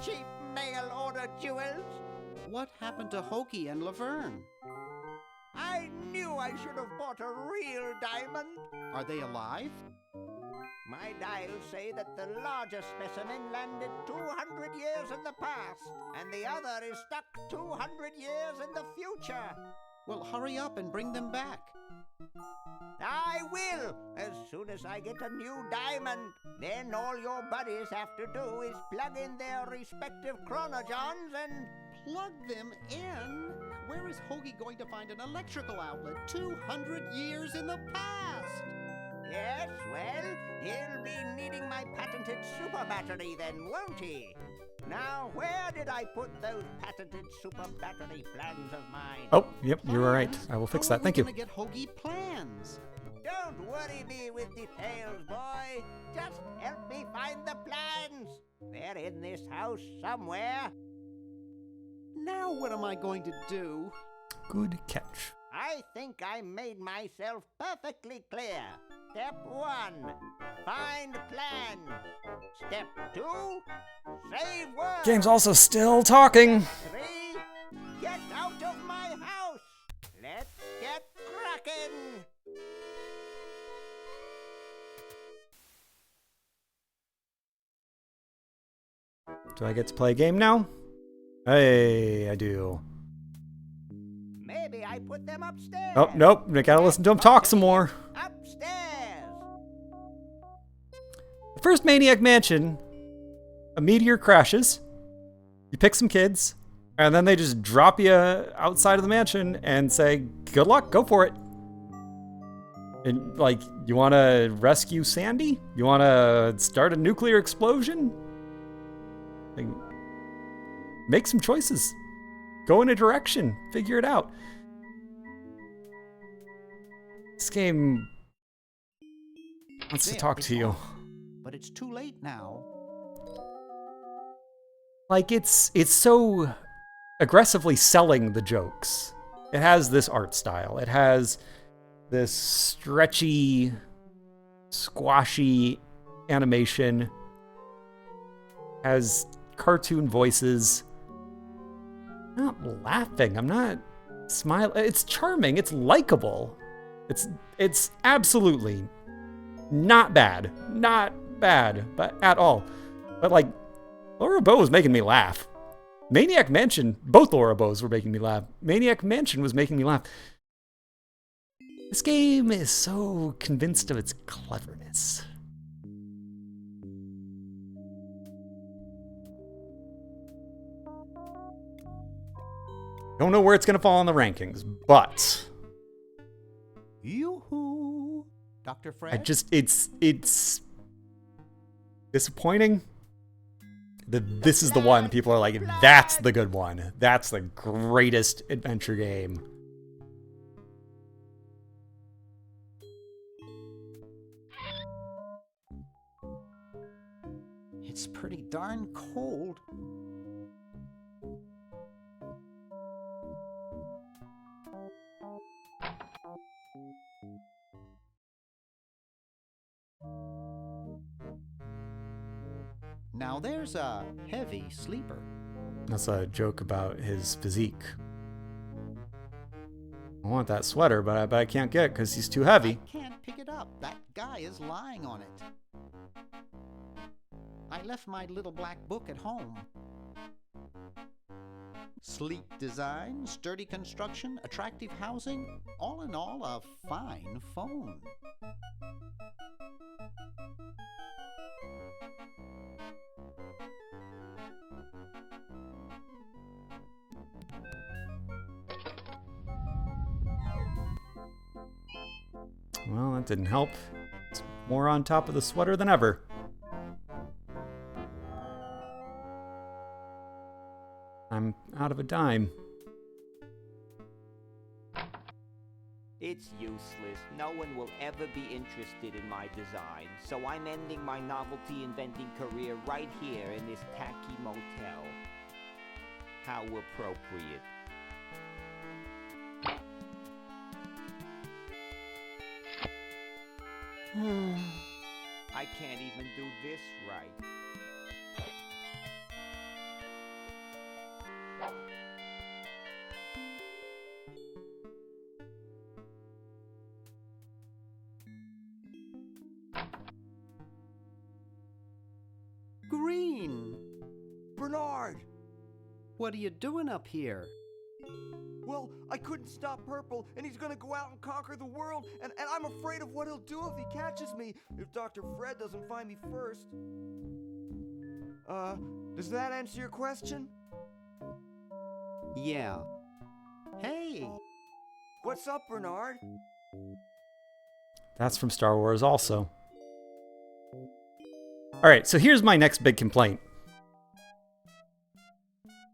[SPEAKER 15] Cheap mail order jewels.
[SPEAKER 14] What happened to Hoagie and Laverne?
[SPEAKER 15] I knew I should have bought a real diamond.
[SPEAKER 14] Are they alive?
[SPEAKER 15] My dials say that the larger specimen landed 200 years in the past, and the other is stuck 200 years in the future.
[SPEAKER 14] Well, hurry up and bring them back.
[SPEAKER 15] I will, as soon as I get a new diamond. Then all your buddies have to do is plug in their respective chronogons and...
[SPEAKER 14] Plug them in? Where is Hoagie going to find an electrical outlet 200 years in the past?
[SPEAKER 15] Yes, well, he'll be needing my patented super battery then, won't he? Now, where did I put those patented super battery plans of mine?
[SPEAKER 1] Oh, yep, you were right. I will fix that. Thank you.
[SPEAKER 14] How are we gonna get Hoagie plans?
[SPEAKER 15] Don't worry me with details, boy. Just help me find the plans. They're in this house somewhere.
[SPEAKER 14] Now what am I going to do?
[SPEAKER 1] Good catch.
[SPEAKER 15] I think I made myself perfectly clear. Step 1, find plan. Step 2, save words.
[SPEAKER 1] Game's also still talking.
[SPEAKER 15] 3, get out of my house. Let's get cracking.
[SPEAKER 1] Do I get to play a game now? Hey, I do.
[SPEAKER 15] Maybe I put them upstairs.
[SPEAKER 1] Oh, nope. I gotta listen to him talk some more.
[SPEAKER 15] Upstairs.
[SPEAKER 1] The first Maniac Mansion, a meteor crashes, you pick some kids, and then they just drop you outside of the mansion and say, good luck, go for it. And, like, you want to rescue Sandy? You want to start a nuclear explosion? Like, make some choices. Go in a direction. Figure it out. This game wants to talk to you.
[SPEAKER 14] But it's too late now.
[SPEAKER 1] Like, it's so aggressively selling the jokes. It has this art style. It has this stretchy, squashy animation. Has cartoon voices. I'm not laughing. I'm not smiling. It's charming. It's likable. It's absolutely not bad. Not bad, but at all. But like, Laura Bow was making me laugh. Maniac Mansion, both Laura Bows were making me laugh. Maniac Mansion was making me laugh. This game is so convinced of its cleverness. Don't know where it's going to fall in the rankings, but
[SPEAKER 14] Yoo-hoo! Dr. Fred?
[SPEAKER 1] it's disappointing that this is the one that people are like, that's the good one. That's the greatest adventure game.
[SPEAKER 14] It's pretty darn cold. Now there's a heavy sleeper.
[SPEAKER 1] That's a joke about his physique. I want that sweater, but I can't get it because he's too heavy.
[SPEAKER 14] I can't pick it up. That guy is lying on it. I left my little black book at home. Sleek design, sturdy construction, attractive housing, all in all, a fine phone.
[SPEAKER 1] Well, that didn't help. It's more on top of the sweater than ever. I'm out of a dime.
[SPEAKER 15] It's useless. No one will ever be interested in my design, so I'm ending my novelty inventing career right here in this tacky motel. How appropriate. I can't even do this right.
[SPEAKER 14] Green!
[SPEAKER 10] Bernard!
[SPEAKER 14] What are you doing up here?
[SPEAKER 10] Well, I couldn't stop Purple, and he's gonna go out and conquer the world, and I'm afraid of what he'll do if he catches me, if Dr. Fred doesn't find me first. Does that answer your question?
[SPEAKER 14] Yeah. Hey!
[SPEAKER 10] What's up, Bernard?
[SPEAKER 1] That's from Star Wars also. Alright, so here's my next big complaint.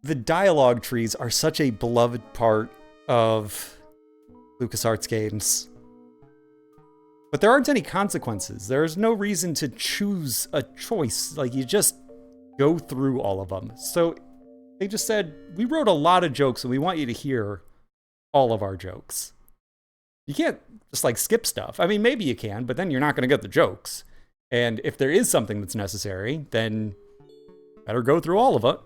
[SPEAKER 1] The dialogue trees are such a beloved part of LucasArts games. But there aren't any consequences. There's no reason to choose a choice. Like, you just go through all of them. So they just said, we wrote a lot of jokes and we want you to hear all of our jokes. You can't just like skip stuff. I mean, maybe you can, but then you're not going to get the jokes. And if there is something that's necessary, then better go through all of it.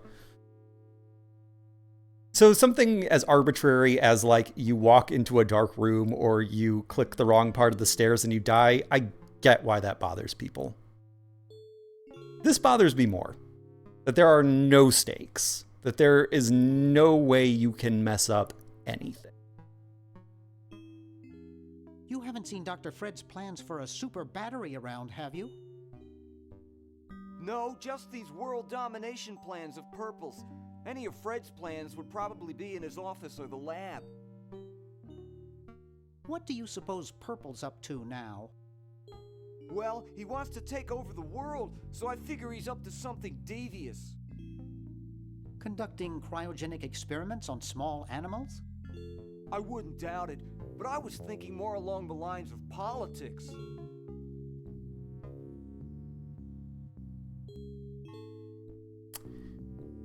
[SPEAKER 1] So something as arbitrary as like you walk into a dark room or you click the wrong part of the stairs and you die, I get why that bothers people. This bothers me more. That there are no stakes. That there is no way you can mess up anything.
[SPEAKER 14] You haven't seen Dr. Fred's plans for a super battery around, have you?
[SPEAKER 10] No, just these world domination plans of Purple's. Any of Fred's plans would probably be in his office or the lab.
[SPEAKER 14] What do you suppose Purple's up to now?
[SPEAKER 10] Well, he wants to take over the world, so I figure he's up to something devious.
[SPEAKER 14] Conducting cryogenic experiments on small animals?
[SPEAKER 10] I wouldn't doubt it, but I was thinking more along the lines of politics.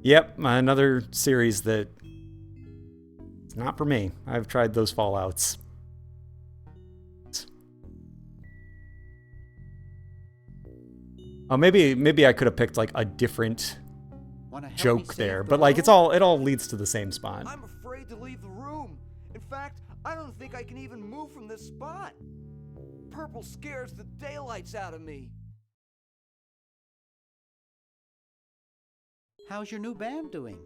[SPEAKER 1] Yep, another series that it's not for me. I've tried those Fallouts. Oh, maybe I could have picked like a different joke there, but like it all leads to the same spot.
[SPEAKER 10] I'm afraid to leave the room. In fact, I don't think I can even move from this spot. Purple scares the daylights out of me.
[SPEAKER 14] How's your new band doing?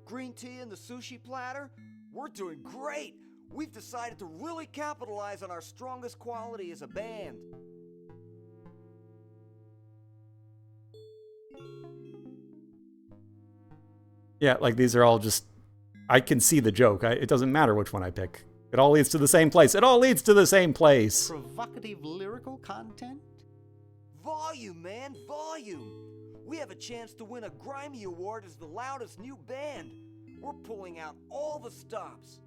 [SPEAKER 10] Green tea and the sushi platter? We're doing great! We've decided to really capitalize on our strongest quality as a band.
[SPEAKER 1] Yeah, like these are all just... I can see the joke. It doesn't matter which one I pick. It all leads to the same place. It all leads to the same place.
[SPEAKER 14] Provocative lyrical content?
[SPEAKER 10] Volume, man, volume! We have a chance to win a Grimy Award as the loudest new band. We're pulling out all the stops.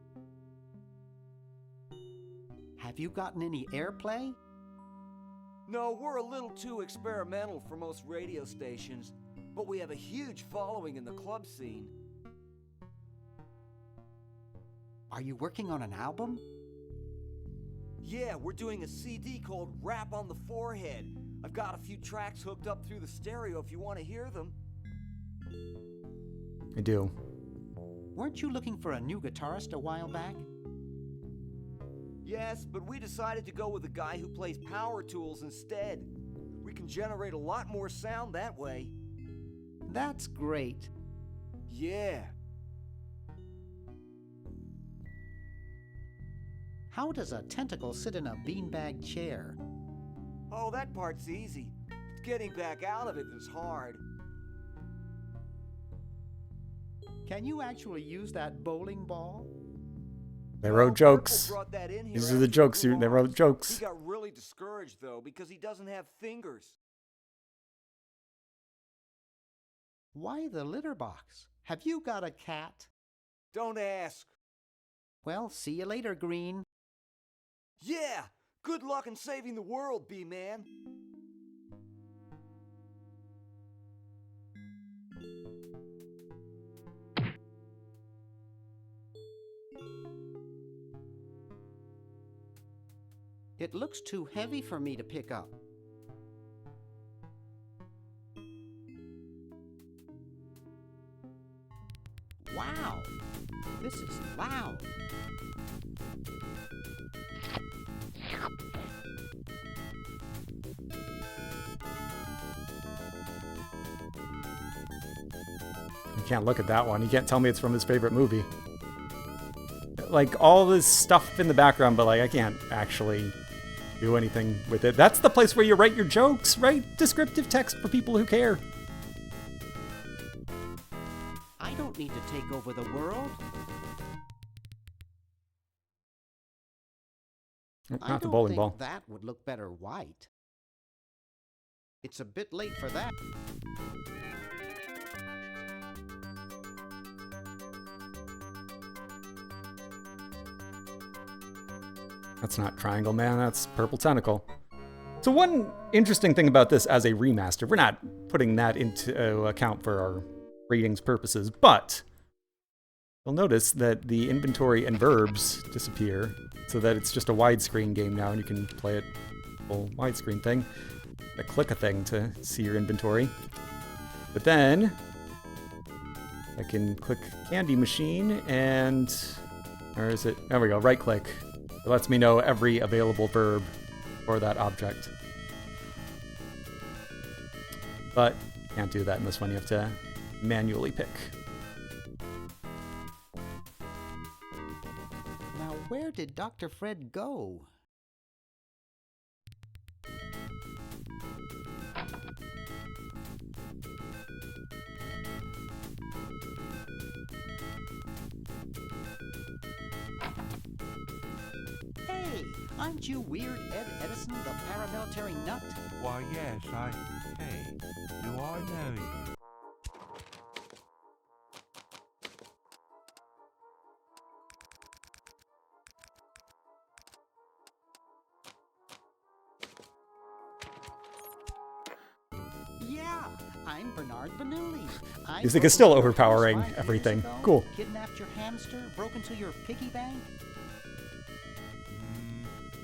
[SPEAKER 14] Have you gotten any airplay?
[SPEAKER 10] No, we're a little too experimental for most radio stations, but we have a huge following in the club scene.
[SPEAKER 14] Are you working on an album?
[SPEAKER 10] Yeah, we're doing a CD called Rap on the Forehead. I've got a few tracks hooked up through the stereo if you want to hear them.
[SPEAKER 1] I do.
[SPEAKER 14] Weren't you looking for a new guitarist a while back?
[SPEAKER 10] Yes, but we decided to go with a guy who plays power tools instead. We can generate a lot more sound that way.
[SPEAKER 14] That's great.
[SPEAKER 10] Yeah.
[SPEAKER 14] How does a tentacle sit in a beanbag chair?
[SPEAKER 10] Oh, that part's easy. It's getting back out of it that's hard.
[SPEAKER 14] Can you actually use that bowling ball?
[SPEAKER 1] They wrote jokes.
[SPEAKER 10] Brought that in here
[SPEAKER 1] These are the jokes. They wrote jokes.
[SPEAKER 10] He got really discouraged, though, because he doesn't have fingers.
[SPEAKER 14] Why the litter box? Have you got a cat?
[SPEAKER 10] Don't ask.
[SPEAKER 14] Well, see you later, Green.
[SPEAKER 10] Yeah! Good luck in saving the world, B-Man.
[SPEAKER 14] It looks too heavy for me to pick up. Wow! This is loud.
[SPEAKER 1] You can't look at that one. You can't tell me it's from his favorite movie. Like, all this stuff in the background, but, like, I can't actually do anything with it. That's the place where you write your jokes. Write descriptive text for people who care.
[SPEAKER 14] I don't need to take over the world.
[SPEAKER 1] Not the bowling ball.
[SPEAKER 14] That would look better white. It's a bit late for that.
[SPEAKER 1] That's not Triangle Man, that's Purple Tentacle. So one interesting thing about this as a remaster, we're not putting that into account for our ratings purposes, but you'll notice that the inventory and verbs disappear so that it's just a widescreen game now and you can play it full widescreen thing. Click a thing to see your inventory. But then I can click Candy Machine and, where is it? There we go, right click. It lets me know every available verb for that object. But can't do that in this one, you have to manually pick.
[SPEAKER 14] Now, where did Dr. Fred go? Hey, aren't you Weird Ed Edison, the paramilitary nut?
[SPEAKER 16] Why, yes, Hey, do I know you?
[SPEAKER 14] Yeah, I'm Bernard Bernoulli.
[SPEAKER 1] Music is still overpowering everything. Cool.
[SPEAKER 14] Kidnapped your hamster, broke into your piggy bank?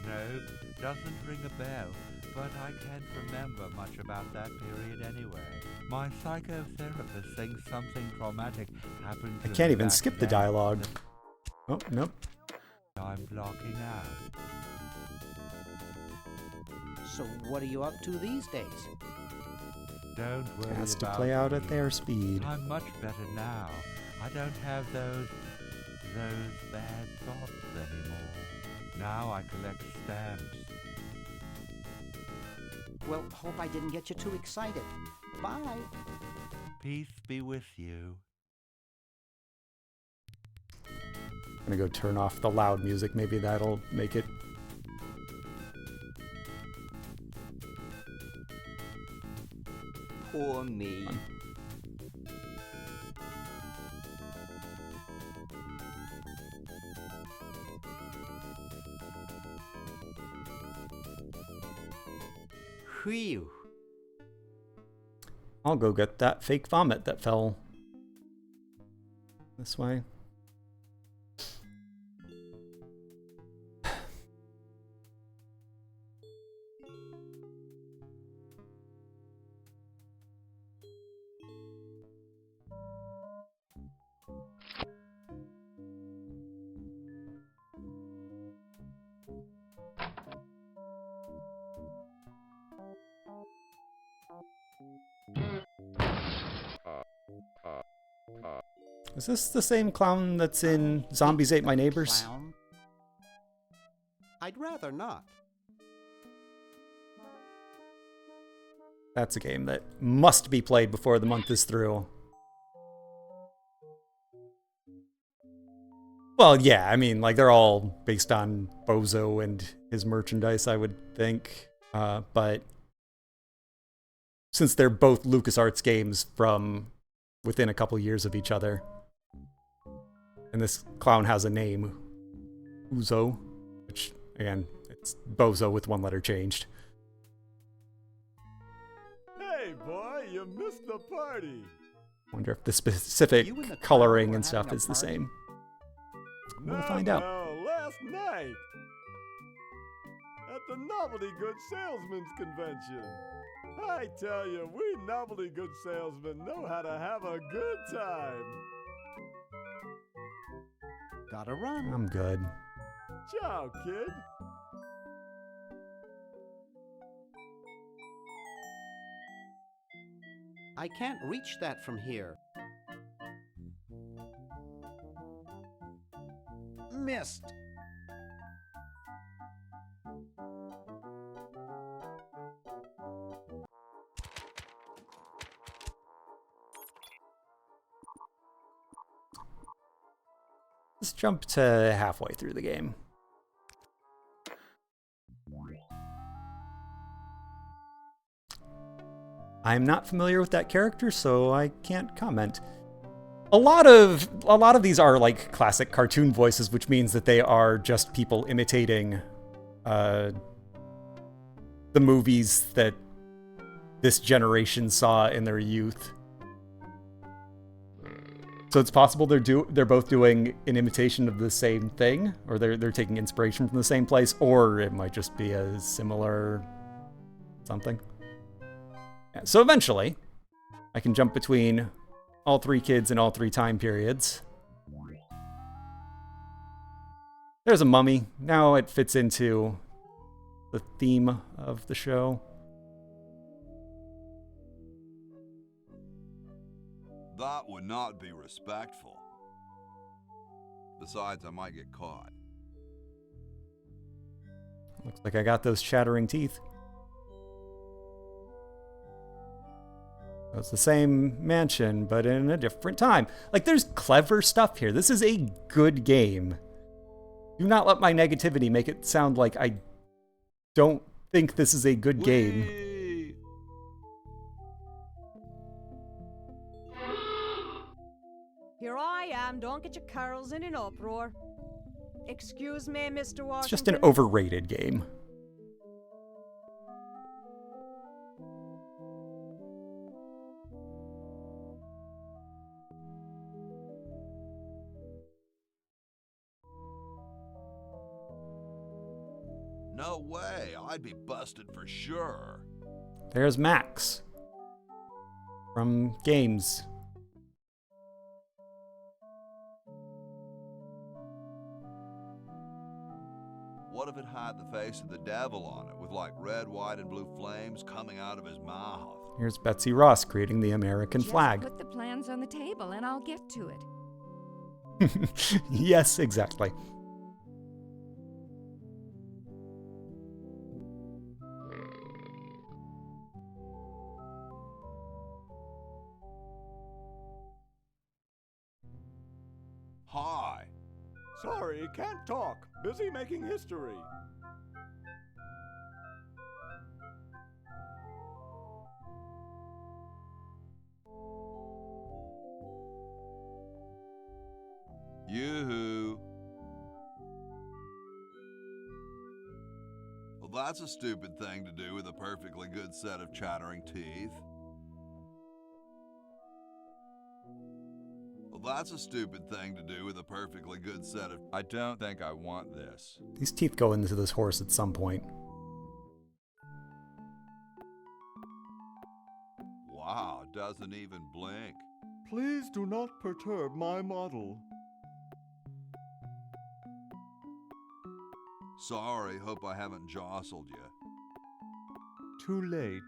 [SPEAKER 16] No, doesn't ring a bell, but I can't remember much about that period anyway. My psychotherapist thinks something traumatic happened to
[SPEAKER 1] I can't
[SPEAKER 16] me
[SPEAKER 1] even
[SPEAKER 16] back
[SPEAKER 1] skip the
[SPEAKER 16] then.
[SPEAKER 1] dialogue. Oh, nope.
[SPEAKER 16] I'm blocking out.
[SPEAKER 14] So what are you up to these days?
[SPEAKER 16] Don't worry
[SPEAKER 1] Has to
[SPEAKER 16] about
[SPEAKER 1] play out
[SPEAKER 16] me.
[SPEAKER 1] at their speed.
[SPEAKER 16] I'm much better now. I don't have those bad thoughts anymore. Now I collect stamps.
[SPEAKER 14] Well, hope I didn't get you too excited. Bye.
[SPEAKER 16] Peace be with you.
[SPEAKER 1] I'm gonna go turn off the loud music. Maybe that'll make it.
[SPEAKER 10] Poor me.
[SPEAKER 14] Whew.
[SPEAKER 1] I'll go get that fake vomit that fell this way. Is this the same clown that's in Zombies Ate My Neighbors?
[SPEAKER 14] Clown? I'd rather not.
[SPEAKER 1] That's a game that must be played before the month is through. Well, yeah, I mean, like, they're all based on Bozo and his merchandise, I would think. But since they're both LucasArts games from within a couple years of each other, and this clown has a name, Uzo, which, again, it's Bozo with one letter changed.
[SPEAKER 17] Hey, boy, you missed the party.
[SPEAKER 1] Wonder if the specific coloring and stuff is the same. We'll find out.
[SPEAKER 17] No, last night. At the Novelty Goods Salesmen's Convention. I tell you, we novelty goods salesmen know how to have a good time.
[SPEAKER 14] Gotta run.
[SPEAKER 1] I'm good.
[SPEAKER 17] Ciao, kid.
[SPEAKER 14] I can't reach that from here. Missed.
[SPEAKER 1] Let's jump to halfway through the game. I'm not familiar with that character, so I can't comment. A lot of these are like classic cartoon voices, which means that they are just people imitating the movies that this generation saw in their youth. So it's possible they're both doing an imitation of the same thing, or they're taking inspiration from the same place, or it might just be a similar something. Yeah, so eventually, I can jump between all three kids in all three time periods. There's a mummy. Now it fits into the theme of the show.
[SPEAKER 13] That would not be respectful. Besides, I might get caught.
[SPEAKER 1] Looks like I got those chattering teeth. It's the same mansion, but in a different time. Like, there's clever stuff here. This is a good game. Do not let my negativity make it sound like I don't think this is a good game.
[SPEAKER 18] Here I am, don't get your carols in an uproar. Excuse me, Mr. Washington.
[SPEAKER 1] It's just an overrated game.
[SPEAKER 13] No way, I'd be busted for sure.
[SPEAKER 1] There's Max from games.
[SPEAKER 13] What if it had the face of the devil on it, with like red, white, and blue flames coming out of his mouth?
[SPEAKER 1] Here's Betsy Ross creating the American flag.
[SPEAKER 19] Just put the plans on the table and I'll get to it.
[SPEAKER 1] Yes, exactly.
[SPEAKER 13] Hi.
[SPEAKER 17] Sorry, can't talk. Busy making history.
[SPEAKER 13] Yoo-hoo. Well, that's a stupid thing to do with a perfectly good set of chattering teeth. Well, that's a stupid thing to do with a perfectly good set of... I don't think I want this.
[SPEAKER 1] These teeth go into this horse at some point.
[SPEAKER 13] Wow, doesn't even blink.
[SPEAKER 17] Please do not perturb my model.
[SPEAKER 13] Sorry, hope I haven't jostled you.
[SPEAKER 17] Too late.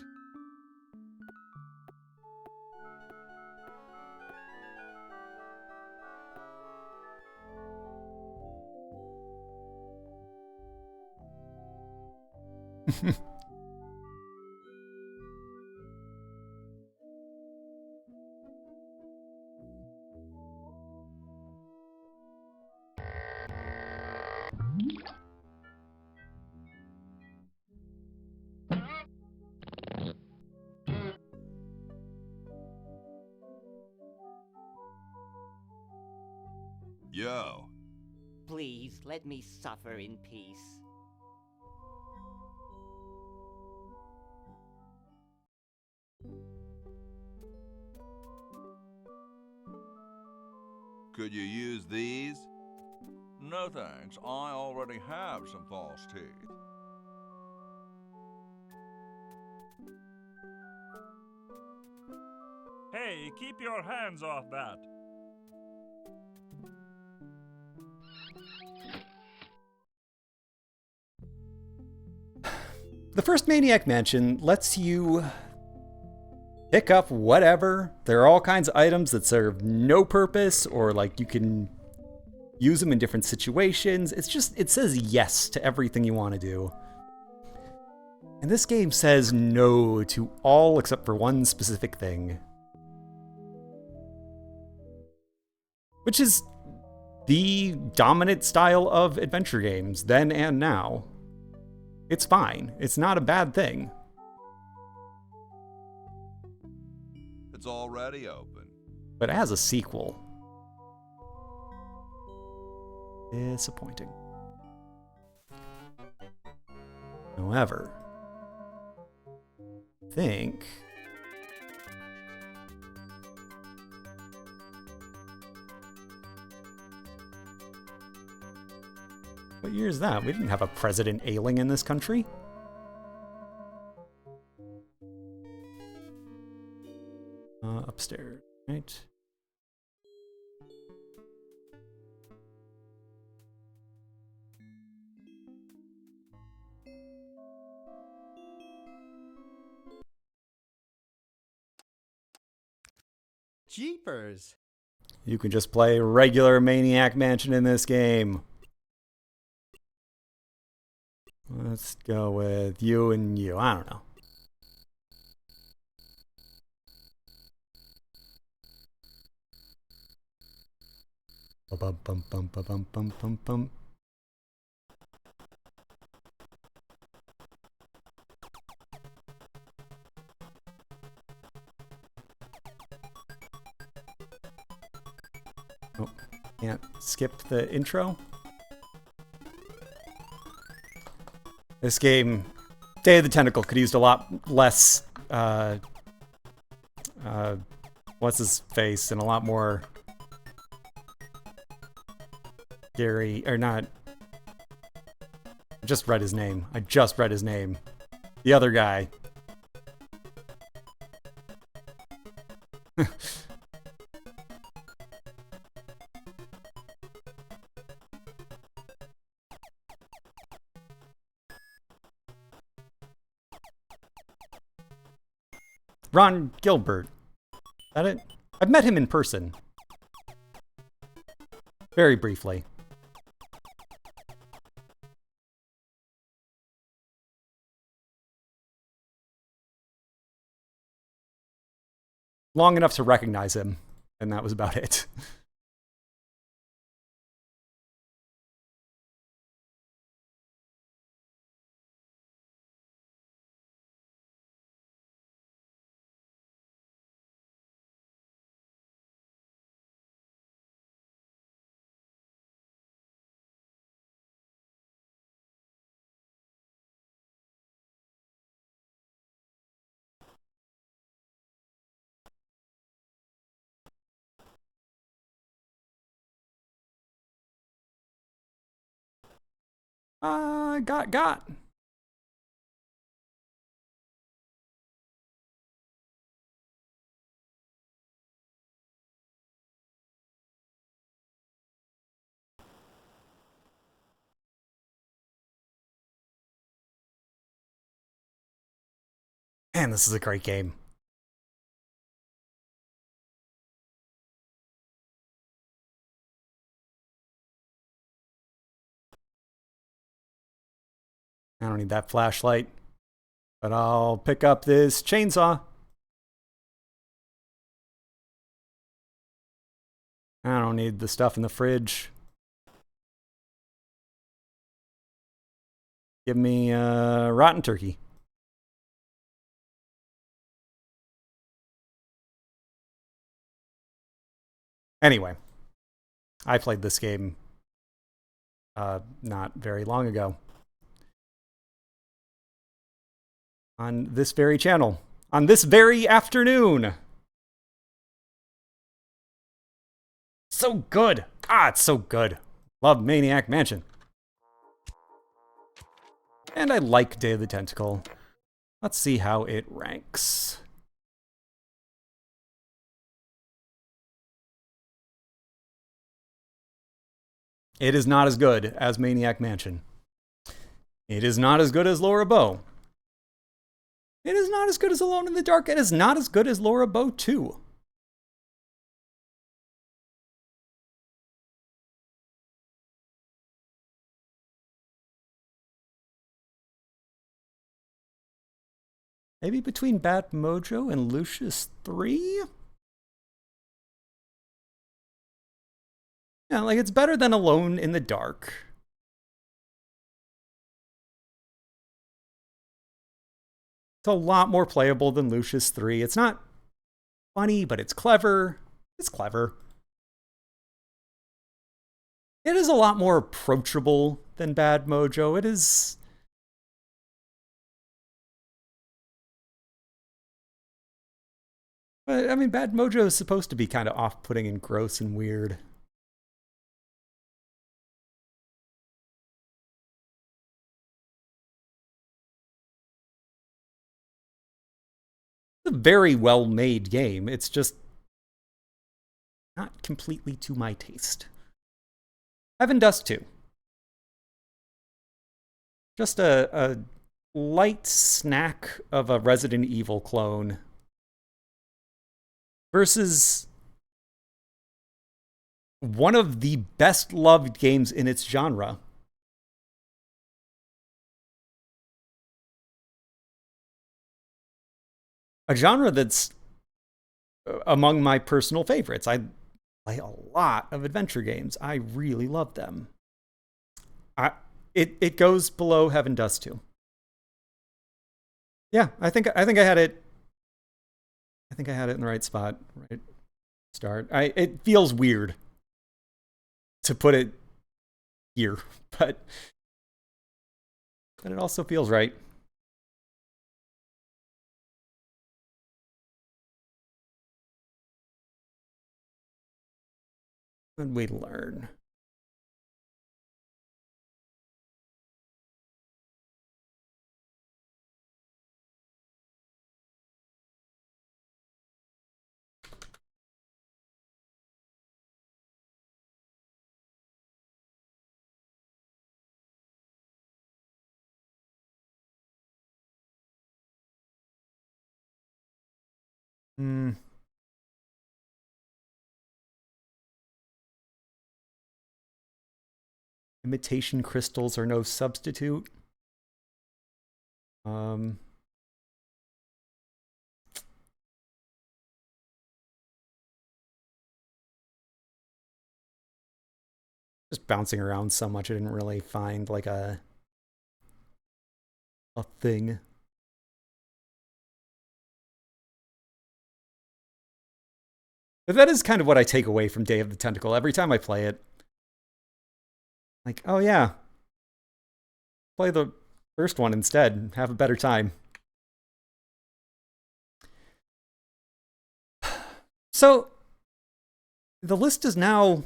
[SPEAKER 13] Yo.
[SPEAKER 20] Please, let me suffer in peace.
[SPEAKER 13] Could you use these? No thanks, I already have some false teeth.
[SPEAKER 21] Hey, keep your hands off that.
[SPEAKER 1] The first Maniac Mansion lets you pick up whatever. There are all kinds of items that serve no purpose, or like you can use them in different situations. It's just, it says yes to everything you want to do. And this game says no to all except for one specific thing. Which is the dominant style of adventure games, then and now. It's fine. It's not a bad thing.
[SPEAKER 13] It's already open.
[SPEAKER 1] But as a sequel, disappointing. However, I think what year is that? We didn't have a president ailing in this country. Upstairs, right?
[SPEAKER 8] Jeepers.
[SPEAKER 1] You can just play regular Maniac Mansion in this game. Let's go with you and you. I don't know. Bum bum bum bum bum bum bum bum. Oh, can't skip the intro. This game, Day of the Tentacle, could have used a lot less, what's his face, and a lot more Gary, or not, I just read his name. The other guy. Ron Gilbert. Is that it? I've met him in person. Very briefly. Long enough to recognize him, and that was about it. Got. Man, this is a great game. I don't need that flashlight, but I'll pick up this chainsaw. I don't need the stuff in the fridge. Give me rotten turkey. Anyway, I played this game not very long ago. On this very channel. On this very afternoon. So good. It's so good. Love Maniac Mansion. And I like Day of the Tentacle. Let's see how it ranks. It is not as good as Maniac Mansion. It is not as good as Laura Bow. It is not as good as Alone in the Dark. It is not as good as Laura Bow 2. Maybe between Bad Mojo and Lucius 3? Yeah, like it's better than Alone in the Dark. It's a lot more playable than Lucius 3. It's not funny, but it's clever. It's clever. It is a lot more approachable than Bad Mojo. It is... But, I mean, Bad Mojo is supposed to be kind of off-putting and gross and weird. It's a very well-made game. It's just not completely to my taste. Heaven Dust 2. Just a light snack of a Resident Evil clone versus one of the best loved games in its genre. A genre that's among my personal favorites. I play a lot of adventure games. I really love them. It goes below Heaven Dust 2. Yeah, I think I had it. I think I had it in the right spot. Right start. It feels weird to put it here, but it also feels right. What did we learn? Hmm. Imitation crystals are no substitute. Just bouncing around so much, I didn't really find like a thing. But that is kind of what I take away from Day of the Tentacle. Every time I play it, like, oh yeah, play the first one instead and have a better time. So the list is now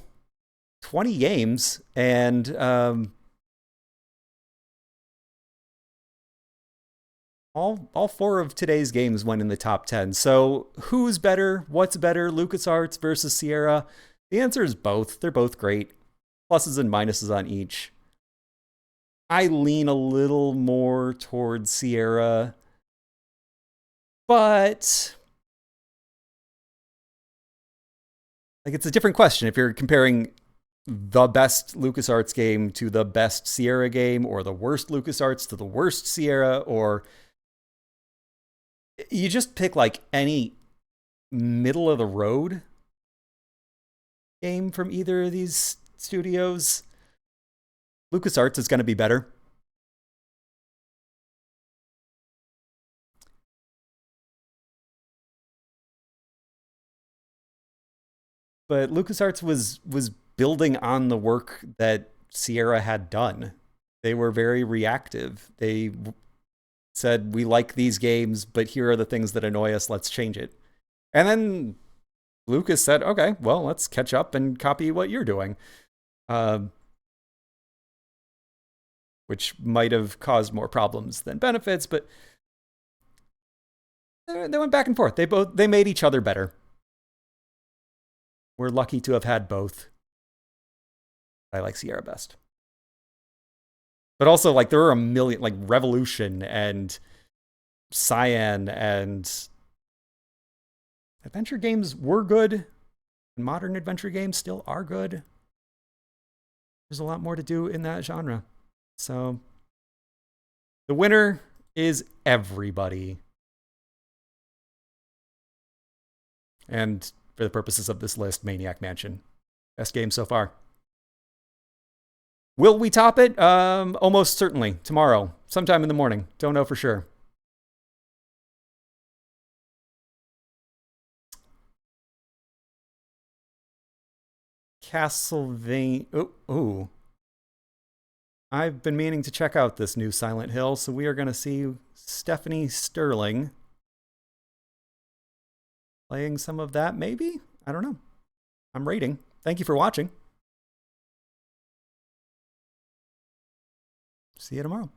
[SPEAKER 1] 20 games, and all 4 of today's games went in the top 10. So who's better? What's better? LucasArts versus Sierra? The answer is both. They're both great. Pluses and minuses on each. I lean a little more towards Sierra, but like, it's a different question if you're comparing the best LucasArts game to the best Sierra game, or the worst LucasArts to the worst Sierra, or you just pick like any middle of the road game from either of these studios. LucasArts is going to be better. But LucasArts was building on the work that Sierra had done. They were very reactive. They said, we like these games, but here are the things that annoy us. Let's change it. And then Lucas said, okay, well, let's catch up and copy what you're doing. Which might have caused more problems than benefits, but they went back and forth. They made each other better. We're lucky to have had both. I like Sierra best. But also, like, there are a million, like, Revolution and Cyan and adventure games were good. And modern adventure games still are good. There's a lot more to do in that genre. So the winner is everybody. And for the purposes of this list, Maniac Mansion. Best game so far. Will we top it? Almost certainly. Tomorrow. Sometime in the morning. Don't know for sure. Castlevania. Ooh. I've been meaning to check out this new Silent Hill, so we are going to see Stephanie Sterling playing some of that, maybe? I don't know. I'm rating. Thank you for watching. See you tomorrow.